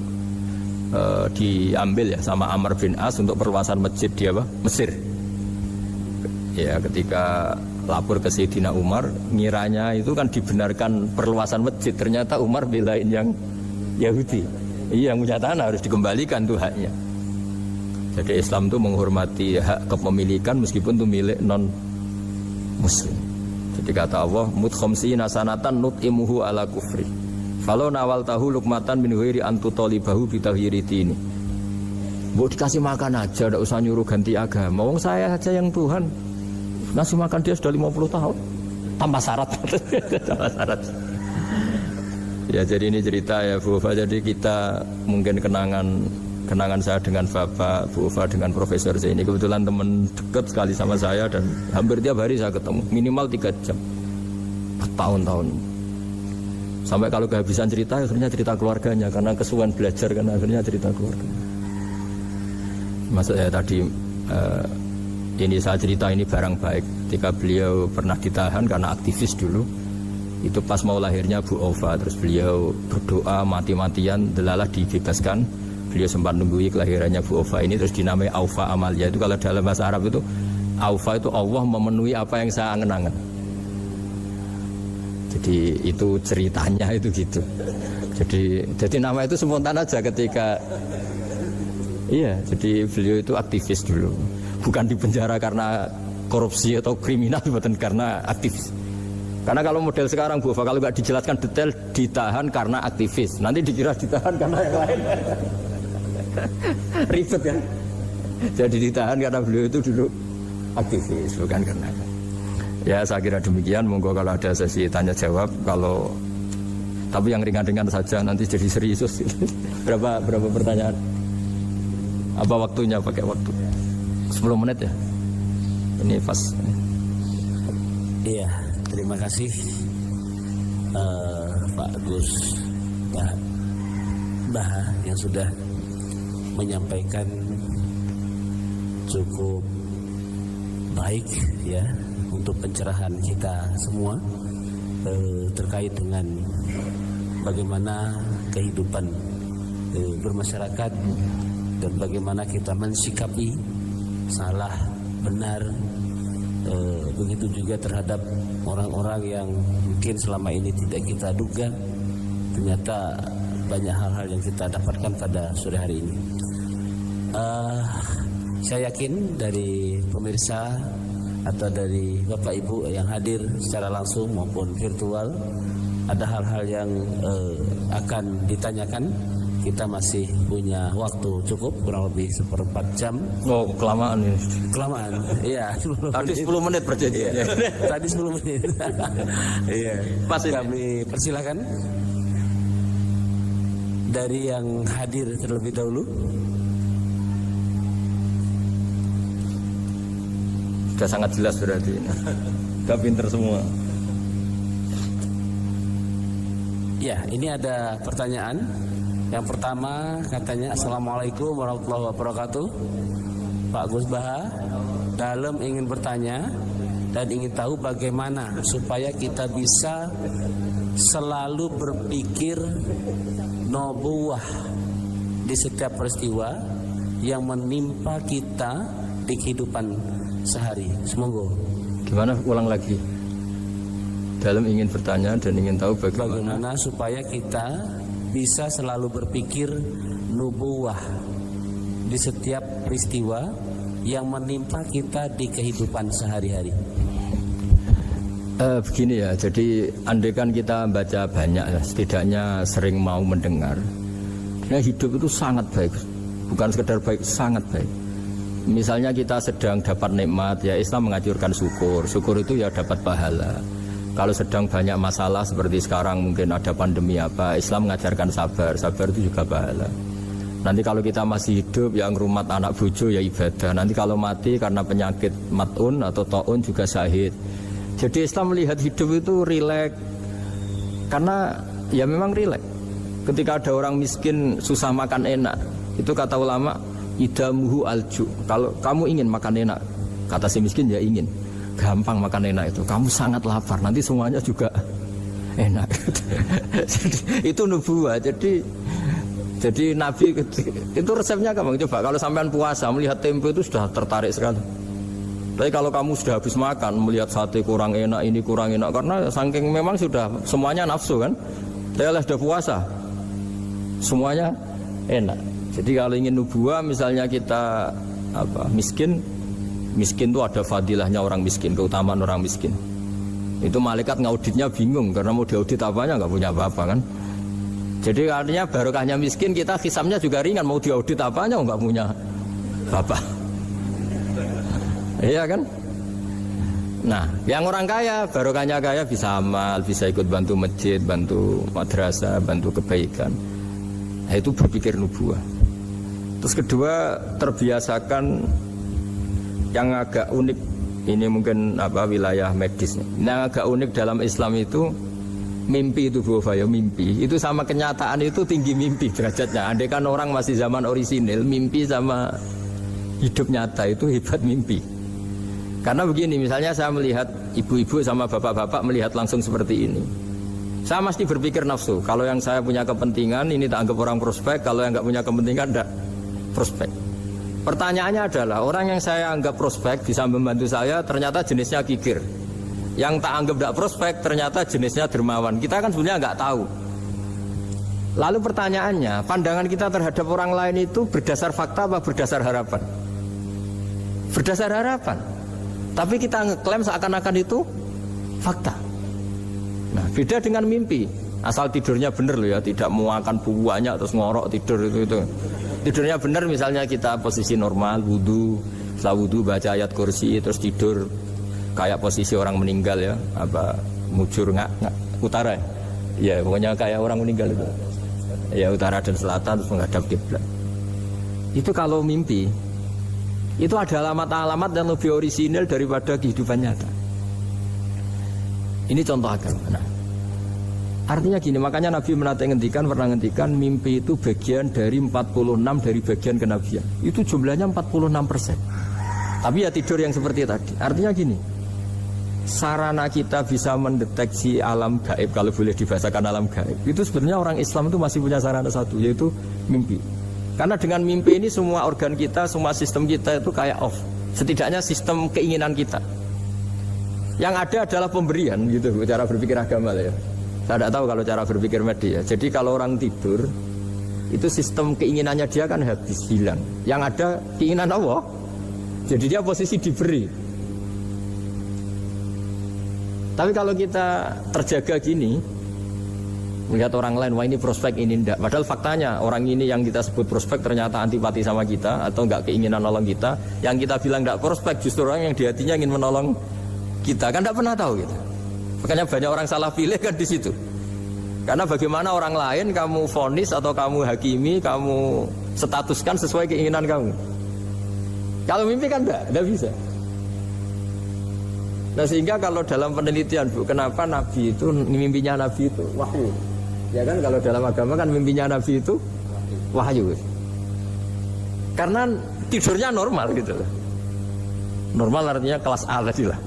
diambil ya sama Amr bin As untuk perluasan masjid di Mesir. Ya ketika lapor ke Sayyidina Umar, ngiranya itu kan dibenarkan perluasan masjid, ternyata Umar belain yang Yahudi. Iya, yang punya tanah harus dikembalikan tuh haknya. Jadi Islam itu menghormati hak kepemilikan meskipun itu milik non muslim. Jadi kata Allah, mut khamsina sanatan nut'imuhu ala kufri. Falau nawal tahu lukmatan min ghairi antu talibahu bitahiri dini. Mbok dikasih makan aja, enggak usah nyuruh ganti agama. Wong saya saja yang Tuhan ngasih makan dia sudah 50 tahun tanpa syarat. Tanpa syarat. Ya jadi ini cerita ya Bu Ufa. Jadi kita mungkin kenangan saya dengan Bapak, Bu Ufa dengan Profesor Zaini. Kebetulan teman dekat sekali sama saya dan hampir tiap hari saya ketemu. Minimal 3 jam. Bertahun-tahun. Sampai kalau kehabisan cerita akhirnya cerita keluarganya. Karena kesuwan belajar kan akhirnya cerita keluarga. Maksud saya tadi ini saya cerita ini barang baik. Ketika beliau pernah ditahan karena aktivis dulu. Itu pas mau lahirnya Bu Aufa, terus beliau berdoa mati-matian delalah dibebaskan. Beliau sempat nunggui kelahirannya Bu Aufa ini, terus dinamai Aufa Amalia. Itu kalau dalam bahasa Arab itu Aufa itu Allah memenuhi apa yang saya angen-angen. Jadi itu ceritanya itu gitu. Jadi nama itu spontan aja ketika iya, jadi beliau itu aktivis dulu. Bukan di penjara karena korupsi atau kriminal, bukan karena aktivis. Karena kalau model sekarang Bu Ufa, kalau nggak dijelaskan detail ditahan karena aktivis, nanti dikira ditahan karena yang lain. Ribet kan? Jadi ditahan karena beliau itu dulu aktivis, bukan karena. Ya saya kira demikian. Monggo kalau ada sesi tanya jawab, kalau tapi yang ringan-ringan saja nanti jadi serius. berapa pertanyaan? Apa waktunya? Pakai waktu 10 menit ya. Ini pas. Iya. Terima kasih Pak Gus Baha yang sudah menyampaikan cukup baik ya untuk pencerahan kita semua terkait dengan bagaimana kehidupan bermasyarakat dan bagaimana kita mensikapi salah benar. Begitu juga terhadap orang-orang yang mungkin selama ini tidak kita duga, ternyata banyak hal-hal yang kita dapatkan pada sore hari ini. Saya yakin dari pemirsa atau dari Bapak Ibu yang hadir secara langsung maupun virtual ada hal-hal yang akan ditanyakan. Kita masih punya waktu cukup kurang lebih 1/4 jam. Oh, kelamaan ini. Kelamaan, iya. Tadi 10 menit berjanji. Iya. Tadi 10 menit. Iya. Pas ini. Kami persilakan dari yang hadir terlebih dahulu. Sudah sangat jelas berarti. Sudah pinter semua. Ya, ini ada pertanyaan. Yang pertama katanya, Assalamualaikum warahmatullahi wabarakatuh. Pak Gus Baha, dalam ingin bertanya dan ingin tahu bagaimana supaya kita bisa selalu berpikir nubuwah di setiap peristiwa yang menimpa kita di kehidupan sehari. Semoga. Gimana? Ulang lagi. dalam ingin bertanya dan ingin tahu bagaimana supaya kita bisa selalu berpikir nubuwah di setiap peristiwa yang menimpa kita di kehidupan sehari-hari. Begini ya, jadi andaikan kita baca banyak ya, setidaknya sering mau mendengar. Nah, hidup itu sangat baik, bukan sekedar baik, sangat baik. Misalnya kita sedang dapat nikmat, ya Islam menganjurkan syukur. Syukur itu ya dapat pahala. Kalau sedang banyak masalah seperti sekarang mungkin ada pandemi apa, Islam mengajarkan sabar. Sabar itu juga pahala. Nanti kalau kita masih hidup yang rumat anak bojo ya ibadah. Nanti kalau mati karena penyakit mat'un atau ta'un juga syahid. Jadi Islam melihat hidup itu rileks. Karena ya memang rileks. Ketika ada orang miskin susah makan enak, itu kata ulama idamuhu alju. Kalau kamu ingin makan enak, kata si miskin ya ingin, gampang makan enak itu. Kamu sangat lapar, nanti semuanya juga enak. Jadi, itu nubuah. Jadi Nabi itu resepnya gampang. Coba kalau sampean puasa melihat tempe itu sudah tertarik sekali. Tapi kalau kamu sudah habis makan melihat sate kurang enak, ini kurang enak, karena saking memang sudah semuanya nafsu kan. Saya sudah puasa, semuanya enak. Jadi kalau ingin nubuah misalnya kita miskin itu ada fadilahnya orang miskin, keutamaan orang miskin. Itu malaikat ngauditnya bingung karena mau diaudit apanya nggak punya apa-apa kan. Jadi artinya barokahnya miskin, kita hisabnya juga ringan, mau diaudit apanya nggak punya apa. Iya kan? Nah, yang orang kaya barokahnya kaya bisa amal, bisa ikut bantu masjid, bantu madrasah, bantu kebaikan. Nah, itu berpikir nubuah. Terus kedua, terbiasakan yang agak unik. Ini mungkin wilayah medisnya. Yang agak unik dalam Islam itu mimpi itu mimpi. Itu sama kenyataan itu tinggi mimpi derajatnya. Andai kan orang masih zaman orisinil, mimpi sama hidup nyata itu hebat mimpi. Karena begini, misalnya saya melihat ibu-ibu sama bapak-bapak melihat langsung seperti ini. Saya mesti berpikir nafsu. Kalau yang saya punya kepentingan ini tak anggap orang prospek, kalau yang nggak punya kepentingan tidak prospek. Pertanyaannya adalah orang yang saya anggap prospek bisa membantu saya ternyata jenisnya kikir. Yang tak anggap tidak prospek ternyata jenisnya dermawan. Kita kan sebenarnya nggak tahu. Lalu pertanyaannya, pandangan kita terhadap orang lain itu berdasar fakta apa berdasar harapan? Berdasar harapan. Tapi kita ngeklaim seakan-akan itu fakta. Nah, beda dengan mimpi. Asal tidurnya benar loh ya, tidak muakan buahnya terus ngorok tidur itu. Tidurnya benar misalnya kita posisi normal, wudu, setelah wudu baca ayat kursi terus tidur kayak posisi orang meninggal ya, mujur nggak utara. Ya, pokoknya kayak orang meninggal itu. Ya, utara dan selatan terus menghadap kiblat. Itu kalau mimpi. Itu ada alamat-alamat yang lebih orisinal daripada kehidupan nyata. Ini contoh agama. Nah, artinya gini, makanya Nabi pernah ngendikan mimpi itu bagian dari 46 dari bagian kenabian. Itu jumlahnya 46%. Tapi ya tidur yang seperti tadi. Artinya gini, sarana kita bisa mendeteksi alam gaib, kalau boleh dibahasakan alam gaib, itu sebenarnya orang Islam itu masih punya sarana satu, yaitu mimpi. Karena dengan mimpi ini semua organ kita, semua sistem kita itu kayak off. Setidaknya sistem keinginan kita. Yang ada adalah pemberian gitu, cara berpikir agama ya. Saya tidak tahu kalau cara berpikir media. Jadi kalau orang tidur, itu sistem keinginannya dia kan habis, hilang. Yang ada keinginan Allah. Jadi dia posisi diberi. Tapi kalau kita terjaga gini, melihat orang lain, wah ini prospek, ini enggak. Padahal faktanya orang ini yang kita sebut prospek ternyata antipati sama kita atau enggak keinginan nolong kita. Yang kita bilang enggak prospek justru orang yang di hatinya ingin menolong kita. Kan enggak pernah tahu gitu. Makanya banyak orang salah pilih kan di situ. Karena bagaimana orang lain kamu vonis atau kamu hakimi, kamu statuskan sesuai keinginan kamu. Kalau mimpi kan enggak bisa. Nah sehingga kalau dalam penelitian Bu, kenapa Nabi itu, mimpinya Nabi itu wahyu. Ya kan kalau dalam agama kan mimpinya Nabi itu wahyu. Karena tidurnya normal gitu loh. Normal artinya kelas A tadi lah.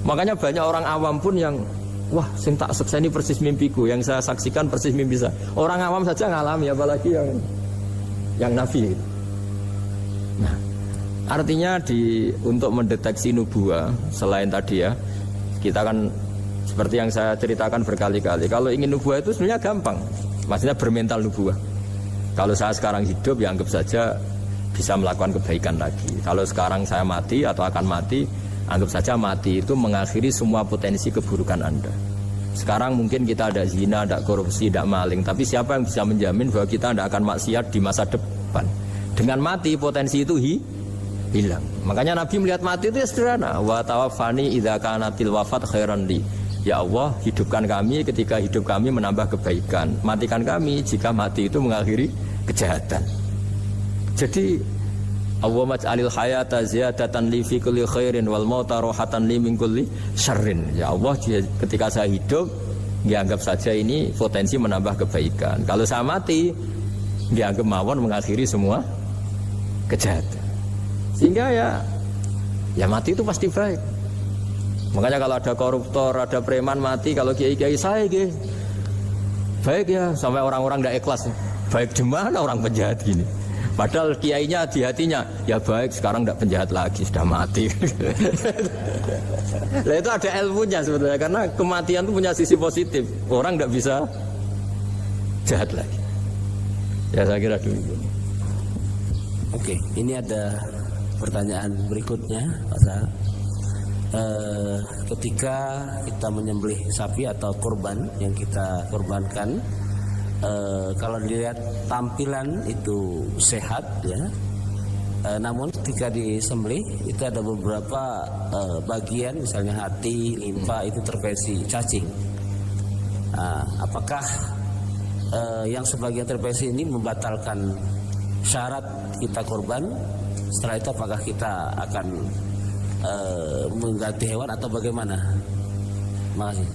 Makanya banyak orang awam pun yang wah sing tak sekseni persis mimpiku, yang saya saksikan persis mimpi saya. Orang awam saja ngalami apalagi yang Nabi gitu. Nah, artinya untuk mendeteksi nubuah selain tadi ya Kita kan seperti yang saya ceritakan berkali-kali, kalau ingin nubuah itu sebenarnya gampang. Maksudnya bermental nubuah. Kalau saya sekarang hidup, ya anggap saja bisa melakukan kebaikan lagi. Kalau sekarang saya mati atau akan mati, anggap saja mati itu mengakhiri semua potensi keburukan Anda. Sekarang mungkin kita ada zina, ada korupsi, ada maling, tapi siapa yang bisa menjamin bahwa kita tidak akan maksiat di masa depan? Dengan mati potensi itu hilang. Makanya Nabi melihat mati itu ya sederhana. Wa tawaffani idza kanatil wafat khairan li. Ya Allah, hidupkan kami ketika hidup kami menambah kebaikan. Matikan kami jika mati itu mengakhiri kejahatan. Jadi Allahumma ij'alil hayata ziyadatan li fi kulli khairin wal mauta rohatan li min kulli syarrin. Ya Allah, ketika saya hidup, dianggap saja ini potensi menambah kebaikan. Kalau saya mati, dianggap mawon mengakhiri semua kejahatan. Sehingga ya mati itu pasti baik. Makanya kalau ada koruptor, ada preman mati, kalau kiai-kiai saya baik ya, sampai orang-orang tidak ikhlas. Baik di mana orang penjahat gini? Padahal kiainya di hatinya, ya baik sekarang tidak penjahat lagi, sudah mati. Nah itu ada ilmunya sebetulnya, karena kematian itu punya sisi positif. Orang tidak bisa jahat lagi. Ya saya kira dulu. Oke, ini ada pertanyaan berikutnya, Pak Sahal. Ketika kita menyembelih sapi atau kurban yang kita kurbankan, kalau dilihat tampilan itu sehat ya, namun ketika disembelih itu ada beberapa bagian, misalnya hati, limpa itu terpesi cacing. Apakah yang sebagian terpesi ini membatalkan syarat kita kurban? Setelah itu apakah kita akan mengganti hewan atau bagaimana? Makasih.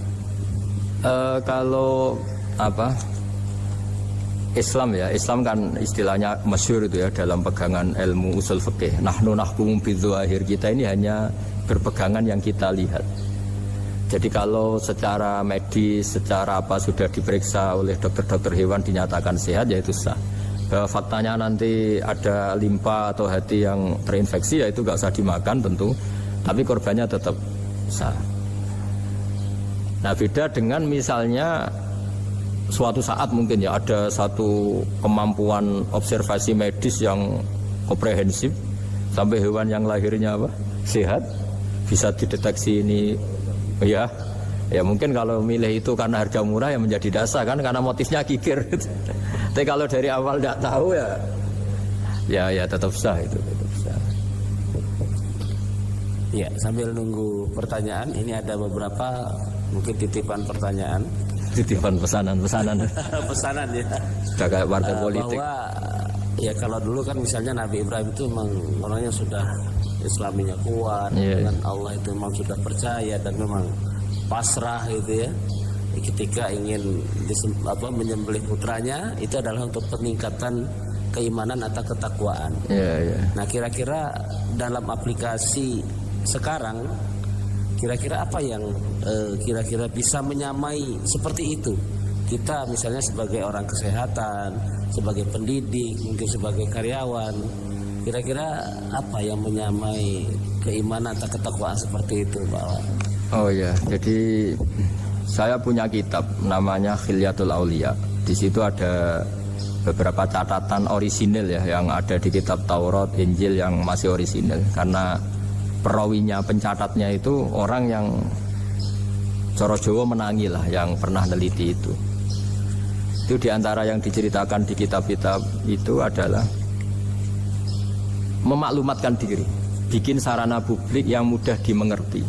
Kalau Islam ya, Islam kan istilahnya masyhur itu ya dalam pegangan ilmu usul fikih. Nahnu nahkumu bidzahir, kita ini hanya berpegangan yang kita lihat. Jadi kalau secara medis, secara apa sudah diperiksa oleh dokter-dokter hewan dinyatakan sehat, ya itu sah. Bahwa faktanya nanti ada limpa atau hati yang terinfeksi, ya itu nggak usah dimakan tentu, tapi korbannya tetap sah. Nah beda dengan misalnya suatu saat mungkin ya ada satu kemampuan observasi medis yang komprehensif sampai hewan yang lahirnya sehat, bisa dideteksi ini ya mungkin kalau milih itu karena harga murah ya menjadi dasar kan, karena motifnya kikir. Tapi kalau dari awal tidak tahu ya tetap sah itu, tetap sah. Ya, sambil nunggu pertanyaan, ini ada beberapa mungkin titipan pertanyaan. Titipan pesanan Pesanan ya. Sudah kayak partai politik. Bahwa ya kalau dulu kan misalnya Nabi Ibrahim itu memang orangnya sudah Islaminya kuat, dengan Allah itu memang sudah percaya dan memang pasrah gitu ya. Ketika ingin menyembelih putranya itu adalah untuk peningkatan keimanan atau ketakwaan. Nah kira-kira dalam aplikasi sekarang, kira-kira apa yang kira-kira bisa menyamai seperti itu? Kita misalnya sebagai orang kesehatan, sebagai pendidik, mungkin sebagai karyawan, kira-kira apa yang menyamai keimanan atau ketakwaan seperti itu, Pak? Oh ya, jadi saya punya kitab namanya Khilyatul Auliya. Di situ ada beberapa catatan orisinil ya yang ada di kitab Taurat, Injil yang masih orisinil, karena perawinya, pencatatnya itu orang yang Coro Jawa menangi lah, yang pernah neliti itu. Itu diantara yang diceritakan di kitab-kitab itu adalah memaklumatkan diri, bikin sarana publik yang mudah dimengerti.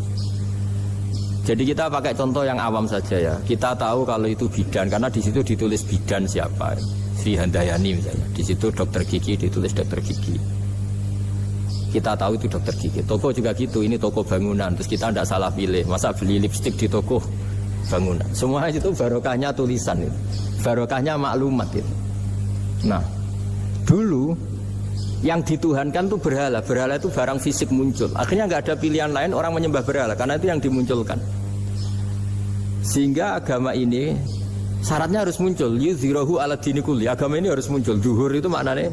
Jadi kita pakai contoh yang awam saja ya. Kita tahu kalau itu bidan karena di situ ditulis bidan siapa, Sri Handayani misalnya. Di situ dokter gigi ditulis dokter gigi. Kita tahu itu dokter gigi. Toko juga gitu, ini toko bangunan. Terus kita tidak salah pilih. Masa beli lipstik di toko bangunan? Semua itu barokahnya tulisan itu. Barokahnya maklumat itu. Nah, dulu yang dituhankan itu berhala. Berhala itu barang fisik muncul. Akhirnya nggak ada pilihan lain orang menyembah berhala karena itu yang dimunculkan. Sehingga agama ini syaratnya harus muncul. Yuzhirahu ala dini kulli. Agama ini harus muncul. Zuhur itu maknanya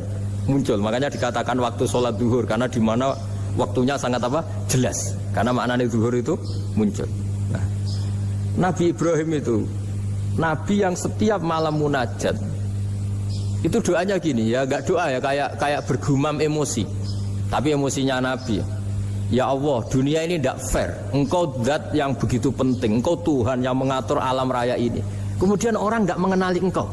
muncul. Makanya dikatakan waktu sholat zuhur karena di mana waktunya sangat jelas. Karena maknanya zuhur itu muncul. Nah, Nabi Ibrahim itu Nabi yang setiap malam munajat itu doanya gini ya, enggak doa ya, kayak bergumam emosi. Tapi emosinya Nabi, ya Allah, dunia ini tidak fair. Engkau zat yang begitu penting, Engkau Tuhan yang mengatur alam raya ini. Kemudian orang tidak mengenali Engkau.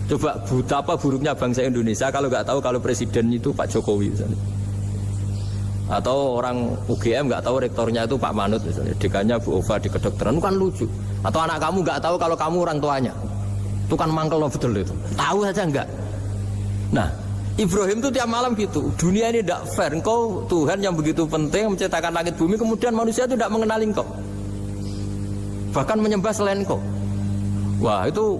Coba betapa buruknya bangsa Indonesia kalau nggak tahu kalau presiden itu Pak Jokowi misalnya. Atau orang UGM nggak tahu rektornya itu Pak Manut misalnya, dekannya Bu Ova di kedokteran, itu kan lucu. Atau anak kamu nggak tahu kalau kamu orang tuanya, itu kan mangkel loh betul itu. Tahu saja enggak. Nah, Ibrahim itu tiap malam gitu. Dunia ini tidak fair. Engkau Tuhan yang begitu penting menciptakan langit bumi, kemudian manusia itu tidak mengenali Engkau, bahkan menyembah selain Engkau. Wah itu.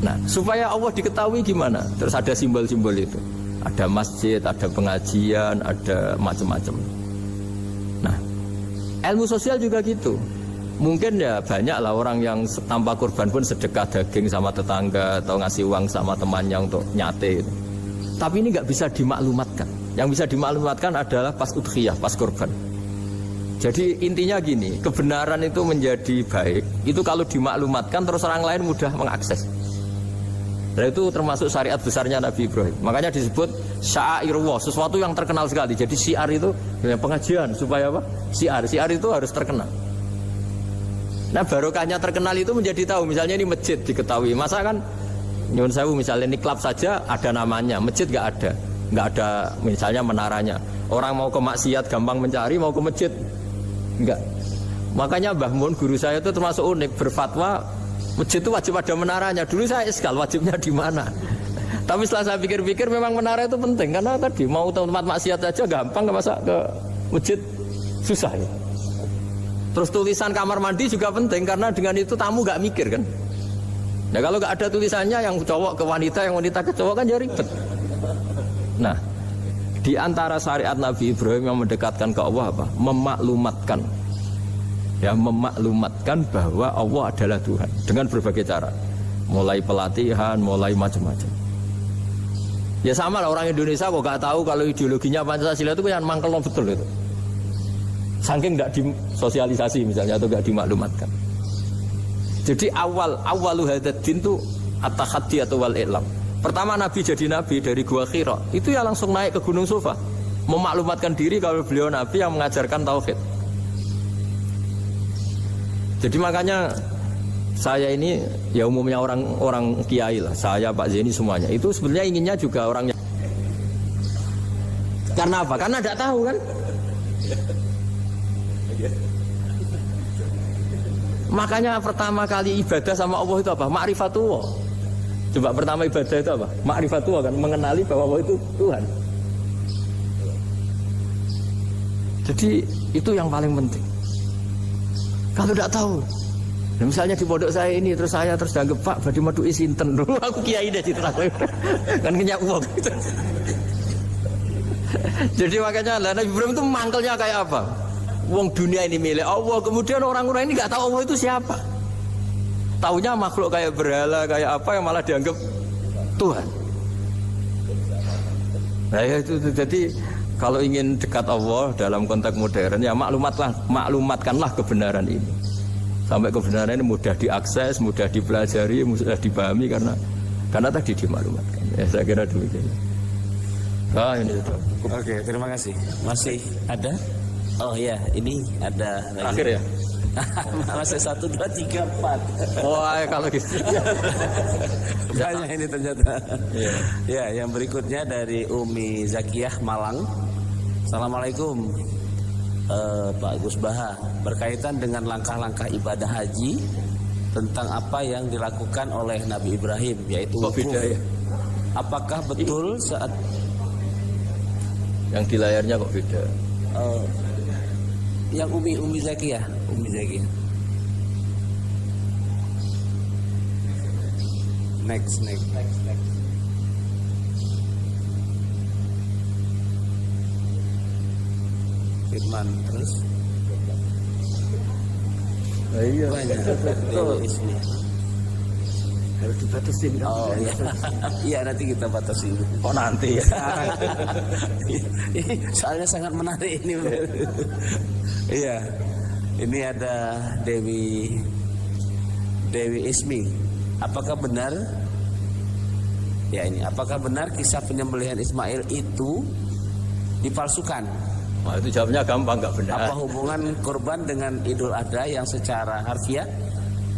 Nah, supaya Allah diketahui gimana? Terus ada simbol-simbol itu. Ada masjid, ada pengajian, ada macam-macam. Nah, ilmu sosial juga gitu. Mungkin ya banyak lah orang yang tanpa kurban pun sedekah daging sama tetangga atau ngasih uang sama temannya untuk nyate itu. Tapi ini nggak bisa dimaklumatkan. Yang bisa dimaklumatkan adalah pas udhiyah, pas kurban. Jadi intinya gini, kebenaran itu menjadi baik itu kalau dimaklumatkan terus orang lain mudah mengakses. Dan itu termasuk syariat besarnya Nabi Ibrahim. Makanya disebut sya'irullah, sesuatu yang terkenal sekali. Jadi syiar itu pengajian supaya apa? Syiar itu harus terkenal. Nah barokahnya terkenal itu menjadi tahu. Misalnya ini masjid diketahui. Masa kan nyuwun sewu misalnya ini klub saja ada namanya, masjid nggak ada misalnya menaranya. Orang mau ke maksiat gampang mencari, mau ke masjid enggak. Makanya Mbah Mun guru saya itu termasuk unik, berfatwa masjid itu wajib ada menaranya. Dulu saya iskal wajibnya di mana. Tapi setelah saya pikir-pikir memang menara itu penting karena tadi mau tempat maksiat aja gampang, nggak masa ke masjid susah ya. Terus tulisan kamar mandi juga penting karena dengan itu tamu nggak mikir kan. Nah kalau nggak ada tulisannya yang cowok ke wanita, yang wanita ke cowok kan jadi ribet. Nah di antara syariat Nabi Ibrahim yang mendekatkan ke Allah apa? Memaklumatkan. Ya memaklumatkan bahwa Allah adalah Tuhan dengan berbagai cara, mulai pelatihan, mulai macam-macam. Ya sama lah orang Indonesia kok gak tahu kalau ideologinya Pancasila itu yang mangkel betul itu. Saking gak disosialisasi misalnya atau gak dimaklumatkan. Jadi awalu hadzal-din itu at-tahaddi atau wal i'lam. Pertama Nabi jadi Nabi dari Gua Hira itu ya langsung naik ke Gunung Sofa, memaklumatkan diri kalau beliau Nabi yang mengajarkan tauhid. Jadi makanya saya ini ya umumnya orang kiai lah, saya Pak Zeni semuanya itu sebenarnya inginnya juga orangnya. Karena apa? Karena tidak tahu kan. Makanya pertama kali ibadah sama Allah itu apa? Ma'rifatullah. Coba pertama ibadah itu apa? Ma'rifatullah kan, mengenali bahwa Allah itu Tuhan. Jadi itu yang paling penting. Kalau tidak tahu, nah, misalnya di pondok saya ini terus saya dianggap Pak badhe metu sinten, aku kiai deh citra kan kenyak uang. Jadi makanya Nabi Ibrahim itu mangkelnya kayak apa? Wong dunia ini milik Allah, kemudian orang-orang ini nggak tahu Allah itu siapa. Taunya makhluk kayak berhala, kayak apa yang malah dianggap Tuhan. Nah itu jadi kalau ingin dekat Allah dalam konteks modern ya maklumatkanlah kebenaran ini. Sampai kebenaran ini mudah diakses, mudah dipelajari, mudah dipahami karena tadi dimaklumatkan. Ya saya kira demikian. Ini sudah. Oke, terima kasih. Masih ada? Oh ya, ini ada lagi. Akhir ya? Masih 1, 2, 3, 4. Wah kalau gitu. Banyak ini ternyata. Ya, yang berikutnya dari Umi Zakiyah Malang. Assalamualaikum Pak Gus Baha, berkaitan dengan langkah-langkah ibadah haji tentang apa yang dilakukan oleh Nabi Ibrahim yaitu wukuf. Ya? Apakah betul saat yang di layarnya kok beda? Yang Umi Zakiyah. Next. Firman terus. Iya. Banyak. Harus dibatasin kan? Oh iya. Iya nanti kita batasi. Kok nanti ya? Soalnya sangat menarik ini. Iya. Ini ada Dewi Ismi. Apakah benar? Ya ini, apakah benar kisah penyembelihan Ismail itu dipalsukan? Nah, itu jawabnya gampang, nggak benar. Apa hubungan kurban dengan Idul Adha yang secara harfiah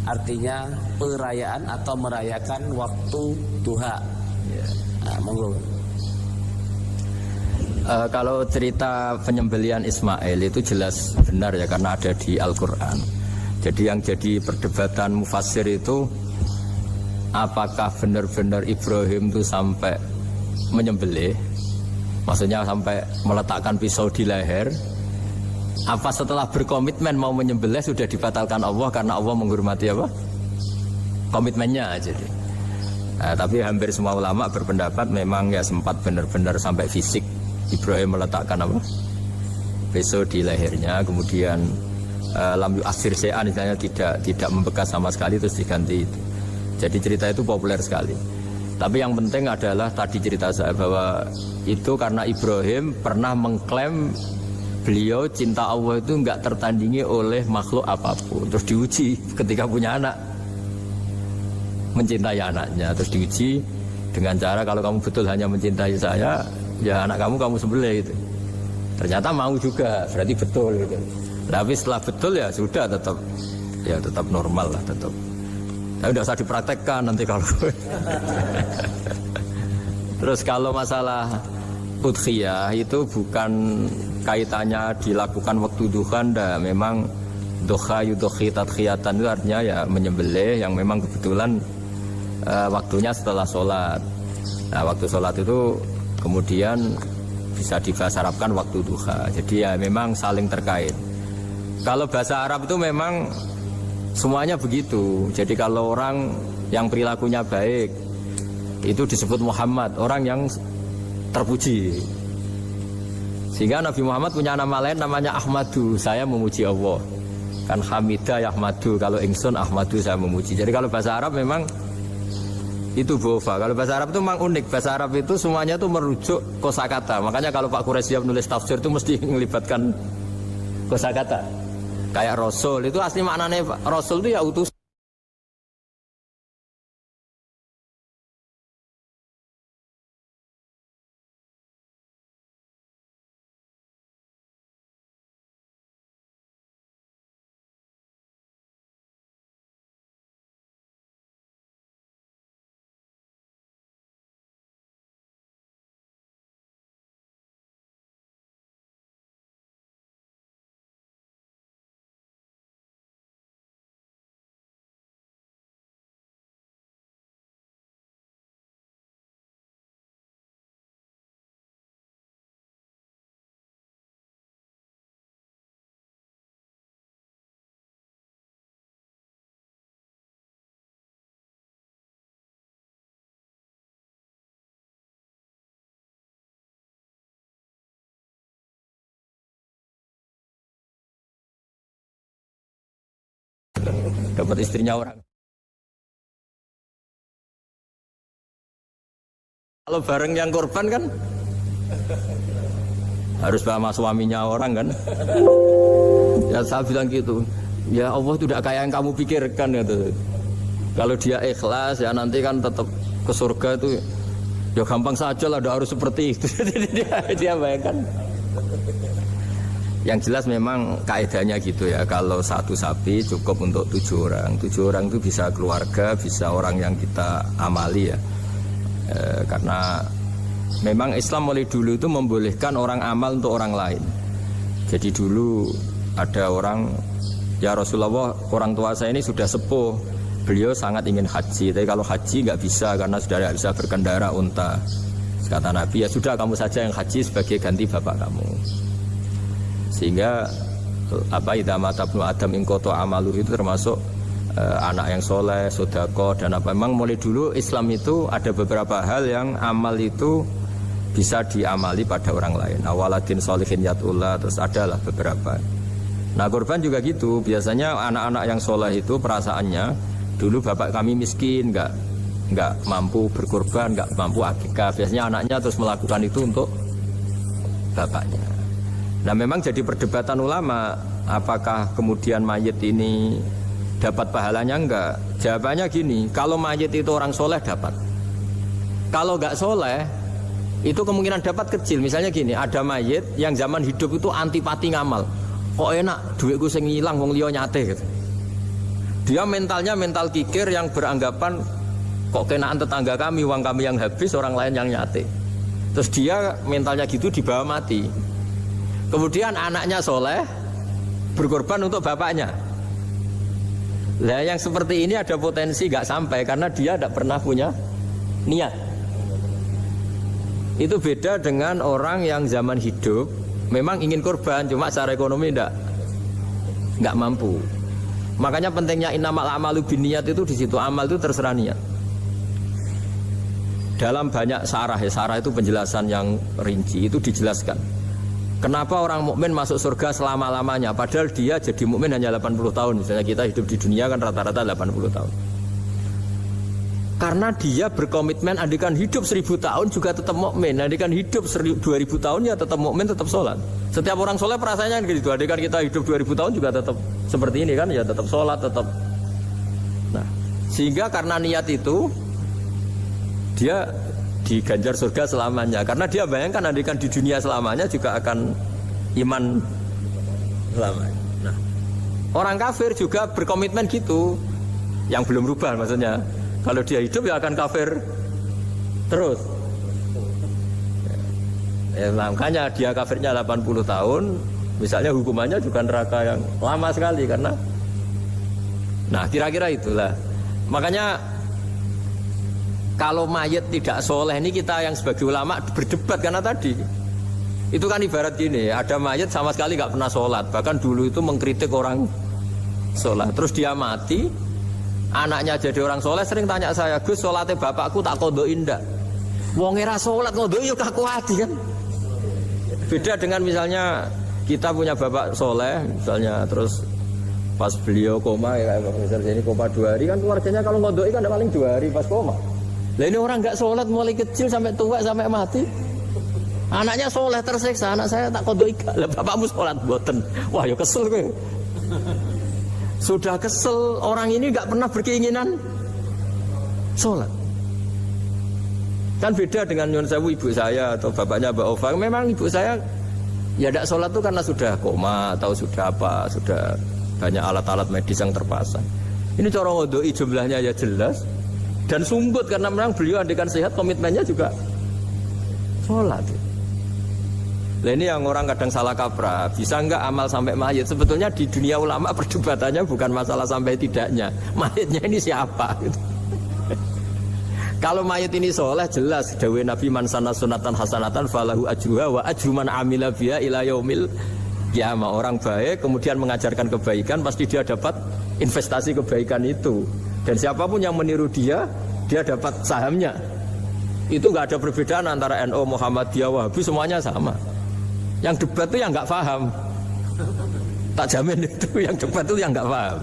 artinya perayaan atau merayakan waktu duha? Ya. Nah, monggo. Kalau cerita penyembelihan Ismail itu jelas benar ya, karena ada di Al-Quran. Jadi yang jadi perdebatan mufassir itu apakah benar-benar Ibrahim itu sampai menyembelih, maksudnya sampai meletakkan pisau di leher, apa setelah berkomitmen mau menyembelih sudah dibatalkan Allah karena Allah menghormati apa? Komitmennya. Jadi tapi hampir semua ulama berpendapat memang ya sempat benar-benar sampai fisik Ibrahim meletakkan apa? Pisau di lehernya, kemudian lam yu'assir syai'an, misalnya tidak membekas sama sekali terus diganti itu. Jadi cerita itu populer sekali. Tapi yang penting adalah tadi cerita saya bahwa itu karena Ibrahim pernah mengklaim beliau cinta Allah itu enggak tertandingi oleh makhluk apapun. Terus diuji ketika punya anak, mencintai anaknya. Terus diuji dengan cara kalau kamu betul hanya mencintai saya, ya anak kamu sembelih gitu. Ternyata mau juga, berarti betul gitu. Tapi setelah betul ya sudah tetap normal lah tetap. Tapi tidak usah dipraktekkan nanti kalau. Terus kalau masalah udhiyah itu bukan kaitannya dilakukan waktu duha, ndak. Memang duha yudhi tadkhiyatan itu artinya ya menyembelih yang memang kebetulan waktunya setelah sholat. Nah, waktu sholat itu kemudian bisa dibahasa Arabkan waktu duha. Jadi ya memang saling terkait. Kalau bahasa Arab itu memang semuanya begitu. Jadi kalau orang yang perilakunya baik itu disebut Muhammad, orang yang terpuji. Sehingga Nabi Muhammad punya nama lain namanya Ahmadu, saya memuji Allah. Kan Hamidah Ahmadu, kalau ingsun Ahmadu saya memuji. Jadi kalau bahasa Arab memang itu bofa. Kalau bahasa Arab itu memang unik. Bahasa Arab itu semuanya itu merujuk kosakata. Makanya kalau Pak Quraisyah menulis tafsir itu mesti melibatkan kosakata. Kayak Rasul itu asli maknanya Rasul itu ya utus. Dapat istrinya orang. Kalau bareng yang korban kan harus sama suaminya orang kan. Ya saya bilang gitu. Ya Allah itu tidak kayak yang kamu pikirkan gitu. Kalau dia ikhlas ya nanti kan tetap ke surga itu ya gampang saja lah, harus seperti itu. dia bayangkan. Yang jelas memang kaidahnya gitu ya. Kalau satu sapi cukup untuk 7 orang. 7 orang itu bisa keluarga, bisa orang yang kita amali ya. Karena memang Islam mulai dulu itu membolehkan orang amal untuk orang lain. Jadi dulu ada orang, ya Rasulullah, orang tua saya ini sudah sepuh, beliau sangat ingin haji, tapi kalau haji nggak bisa karena sudah tidak bisa berkendara unta. Kata Nabi, ya sudah kamu saja yang haji sebagai ganti bapak kamu. Sehingga idza mata ibnu adam in qata amalu itu termasuk anak yang soleh, sodako dan apa. Memang mulai dulu Islam itu ada beberapa hal yang amal itu bisa diamali pada orang lain. Awaladin solihin yatullah, terus adalah beberapa. Nah korban juga gitu. Biasanya anak-anak yang soleh itu perasaannya dulu bapak kami miskin, nggak mampu berkorban, nggak mampu akikah. Biasanya anaknya terus melakukan itu untuk bapaknya. Nah memang jadi perdebatan ulama, apakah kemudian mayit ini dapat pahalanya enggak? Jawabannya gini, kalau mayit itu orang soleh dapat. Kalau enggak soleh, itu kemungkinan dapat kecil. Misalnya gini, ada mayit yang zaman hidup itu antipati ngamal. Kok enak, duitku sing ngilang wong liya nyate gitu. Dia mentalnya mental kikir yang beranggapan kok kenaan tetangga kami, uang kami yang habis, orang lain yang nyate. Terus dia mentalnya gitu dibawa mati. Kemudian anaknya soleh berkorban untuk bapaknya. Nah yang seperti ini ada potensi gak sampai karena dia tidak pernah punya niat. Itu beda dengan orang yang zaman hidup memang ingin korban, cuma secara ekonomi nggak mampu. Makanya pentingnya innamal a'malu binniyat itu di situ. Amal itu terserah niat. Dalam banyak syarah, ya syarah itu penjelasan yang rinci, itu dijelaskan. Kenapa orang mukmin masuk surga selama-lamanya, padahal dia jadi mukmin hanya 80 tahun. Misalnya kita hidup di dunia kan rata-rata 80 tahun. Karena dia berkomitmen andikan hidup 1000 tahun juga tetap mukmin, andikan hidup 2000 tahun ya tetap mukmin, tetap sholat. Setiap orang sholat perasaannya gitu. Andikan kita hidup 2000 tahun juga tetap seperti ini kan, ya tetap sholat, tetap. Nah, sehingga karena niat itu dia diganjar surga selamanya. Karena dia bayangkan andikan di dunia selamanya juga akan iman selamanya. Nah, orang kafir juga berkomitmen gitu, yang belum rubah maksudnya. Kalau dia hidup ya akan kafir terus. Ya, makanya dia kafirnya 80 tahun, misalnya hukumannya juga neraka yang lama sekali karena. Nah kira-kira itulah. Makanya kalau mayat tidak soleh ini kita yang sebagai ulama berdebat karena tadi. Itu kan ibarat gini, ada mayat sama sekali nggak pernah sholat. Bahkan dulu itu mengkritik orang sholat. Terus dia mati. Anaknya jadi orang soleh sering tanya saya, Gus sholatnya bapakku tak kodoin ndak? Wong era sholat kodoin yuk kaku hati kan? Beda dengan misalnya kita punya bapak soleh, misalnya terus pas beliau koma ya kayak misalnya ini koma 2 hari kan keluarganya kalau kodoin kan paling 2 hari pas koma. Lah ini orang nggak sholat mulai kecil sampai tua sampai mati. Anaknya soleh tersiksa, anak saya tak kodoin. Lah bapakmu sholat boten. Wah ya kesel gue. Sudah kesel, orang ini nggak pernah berkeinginan sholat. Kan beda dengan Nyun Sewu ibu saya atau bapaknya Mbak Ova. Memang ibu saya ya tidak sholat itu karena sudah koma atau sudah apa, sudah banyak alat-alat medis yang terpasang. Ini cara ngodoi jumlahnya ya jelas dan sumbut karena memang beliau andikan sehat komitmennya juga sholat. Nah ini yang orang kadang salah kaprah, bisa enggak amal sampai mayit? Sebetulnya di dunia ulama perdebatannya bukan masalah sampai tidaknya, mayitnya ini siapa? Gitu. Kalau mayit ini soleh jelas, dawe Nabi man sana sunatan hasanatan falahu ajruha wa ajru man amila biha ila yaumil qiyamah. Orang baik kemudian mengajarkan kebaikan pasti dia dapat investasi kebaikan itu. Dan siapapun yang meniru dia dapat sahamnya. Itu enggak ada perbedaan antara NU, Muhammadiyah, Wahabi, semuanya sama. Yang debat itu yang nggak paham, tak jamin itu yang debat itu yang nggak paham.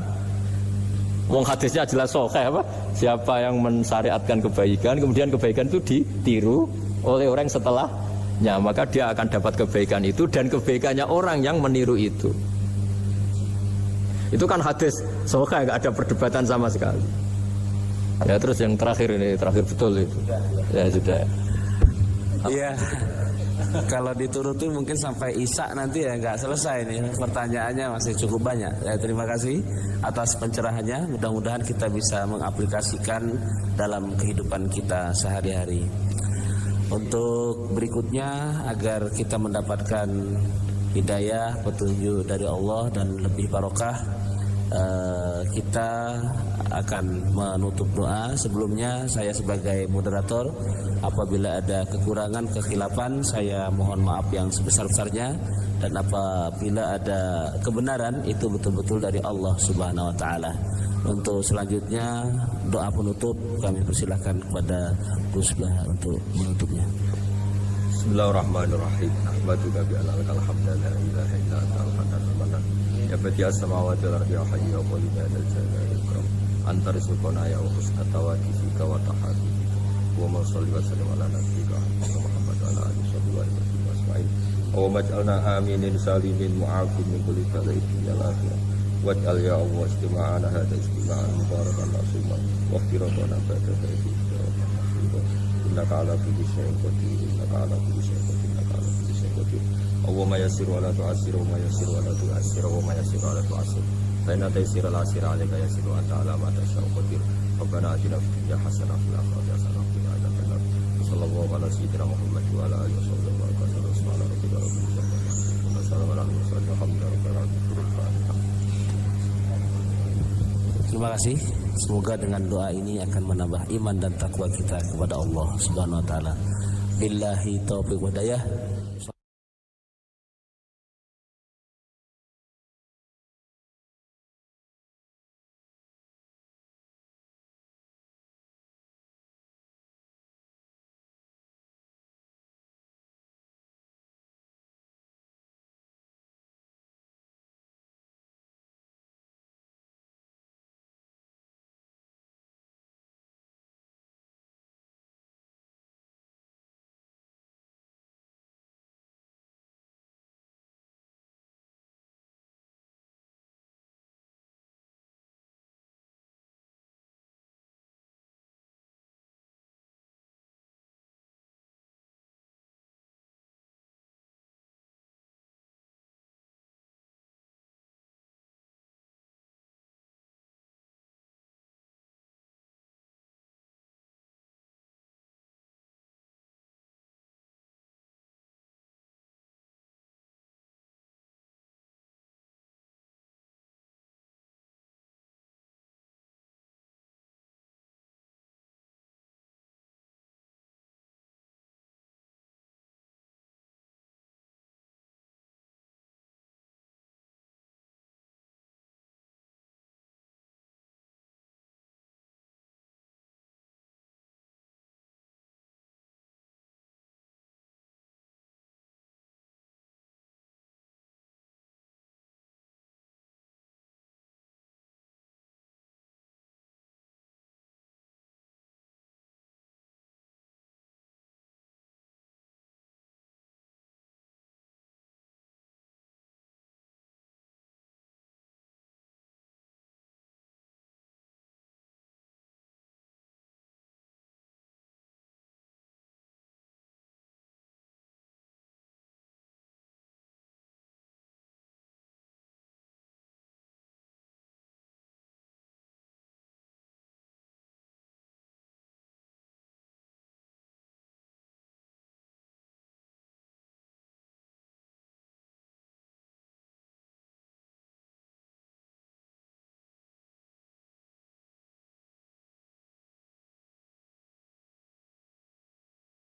Wong hadisnya jelas sahih apa? Siapa yang mensyariatkan kebaikan, kemudian kebaikan itu ditiru oleh orang setelahnya, maka dia akan dapat kebaikan itu dan kebaikannya orang yang meniru itu. Itu kan hadis sahih, nggak ada perdebatan sama sekali. Ya terus yang terakhir ini terakhir betul itu. Ya sudah. Iya. Kalau diturutin mungkin sampai Isya nanti ya nggak selesai nih, pertanyaannya masih cukup banyak. Ya, terima kasih atas pencerahannya. Mudah-mudahan kita bisa mengaplikasikan dalam kehidupan kita sehari-hari. Untuk berikutnya agar kita mendapatkan hidayah, petunjuk dari Allah dan lebih barokah, kita akan menutup doa. Sebelumnya saya sebagai moderator, apabila ada kekurangan, kekhilafan, saya mohon maaf yang sebesar-besarnya. Dan apabila ada kebenaran, itu betul-betul dari Allah Subhanahu wa Ta'ala. Untuk selanjutnya doa penutup kami persilahkan kepada Gus Bah untuk menutupnya. Bismillahirrahmanirrahim. Ahmaduka bi'anaka alhamdulillah la ilaha illa anta al-hanan. Ya badi'as samawati wal ardi ya hayyu ya qayyum ya dzal jalali wal ikram. Anta rizquna ya husna tawadifika wa tahadika. Allahumma sholli wa sallim ala nabiyyika Muhammad wa ala alihi wa sahbihi ajma'in. Allahumma ij'alna aminin salimin mu'afin min kulli bala'in ya akhirah. Waj'al ya Allah istima'ana hadha istima'an mubarakan ma'suman wa ikhtiratana ba'da hadhi ikhtiratan ma'suman. Innaka ala kulli syai'in qadir. Innaka ala kulli syai'in qadir. Innaka ala kulli syai'in qadir. Allahumma yassir wa la tu'assir wa yassir wa la tu'assir wa yassir wa la tu'assir. Fa inna taysira al-asir 'alaika yassir wa anta ala ma tasha'u qadir. Rabbana atina fid dunya hasanah wa fil akhirati hasanah wa qina adzabannar. Sallallahu ala sayyidina Muhammad wa ala alihi wasallam wa barakatuh. Subhana rabbika rabbil izzati amma yasifun wa salamun alal mursalin walhamdulillahi rabbil alamin. Terima kasih. Semoga dengan doa ini akan menambah iman dan takwa kita kepada Allah Subhanahu wa taala. Billahi taufiq wa hidayah.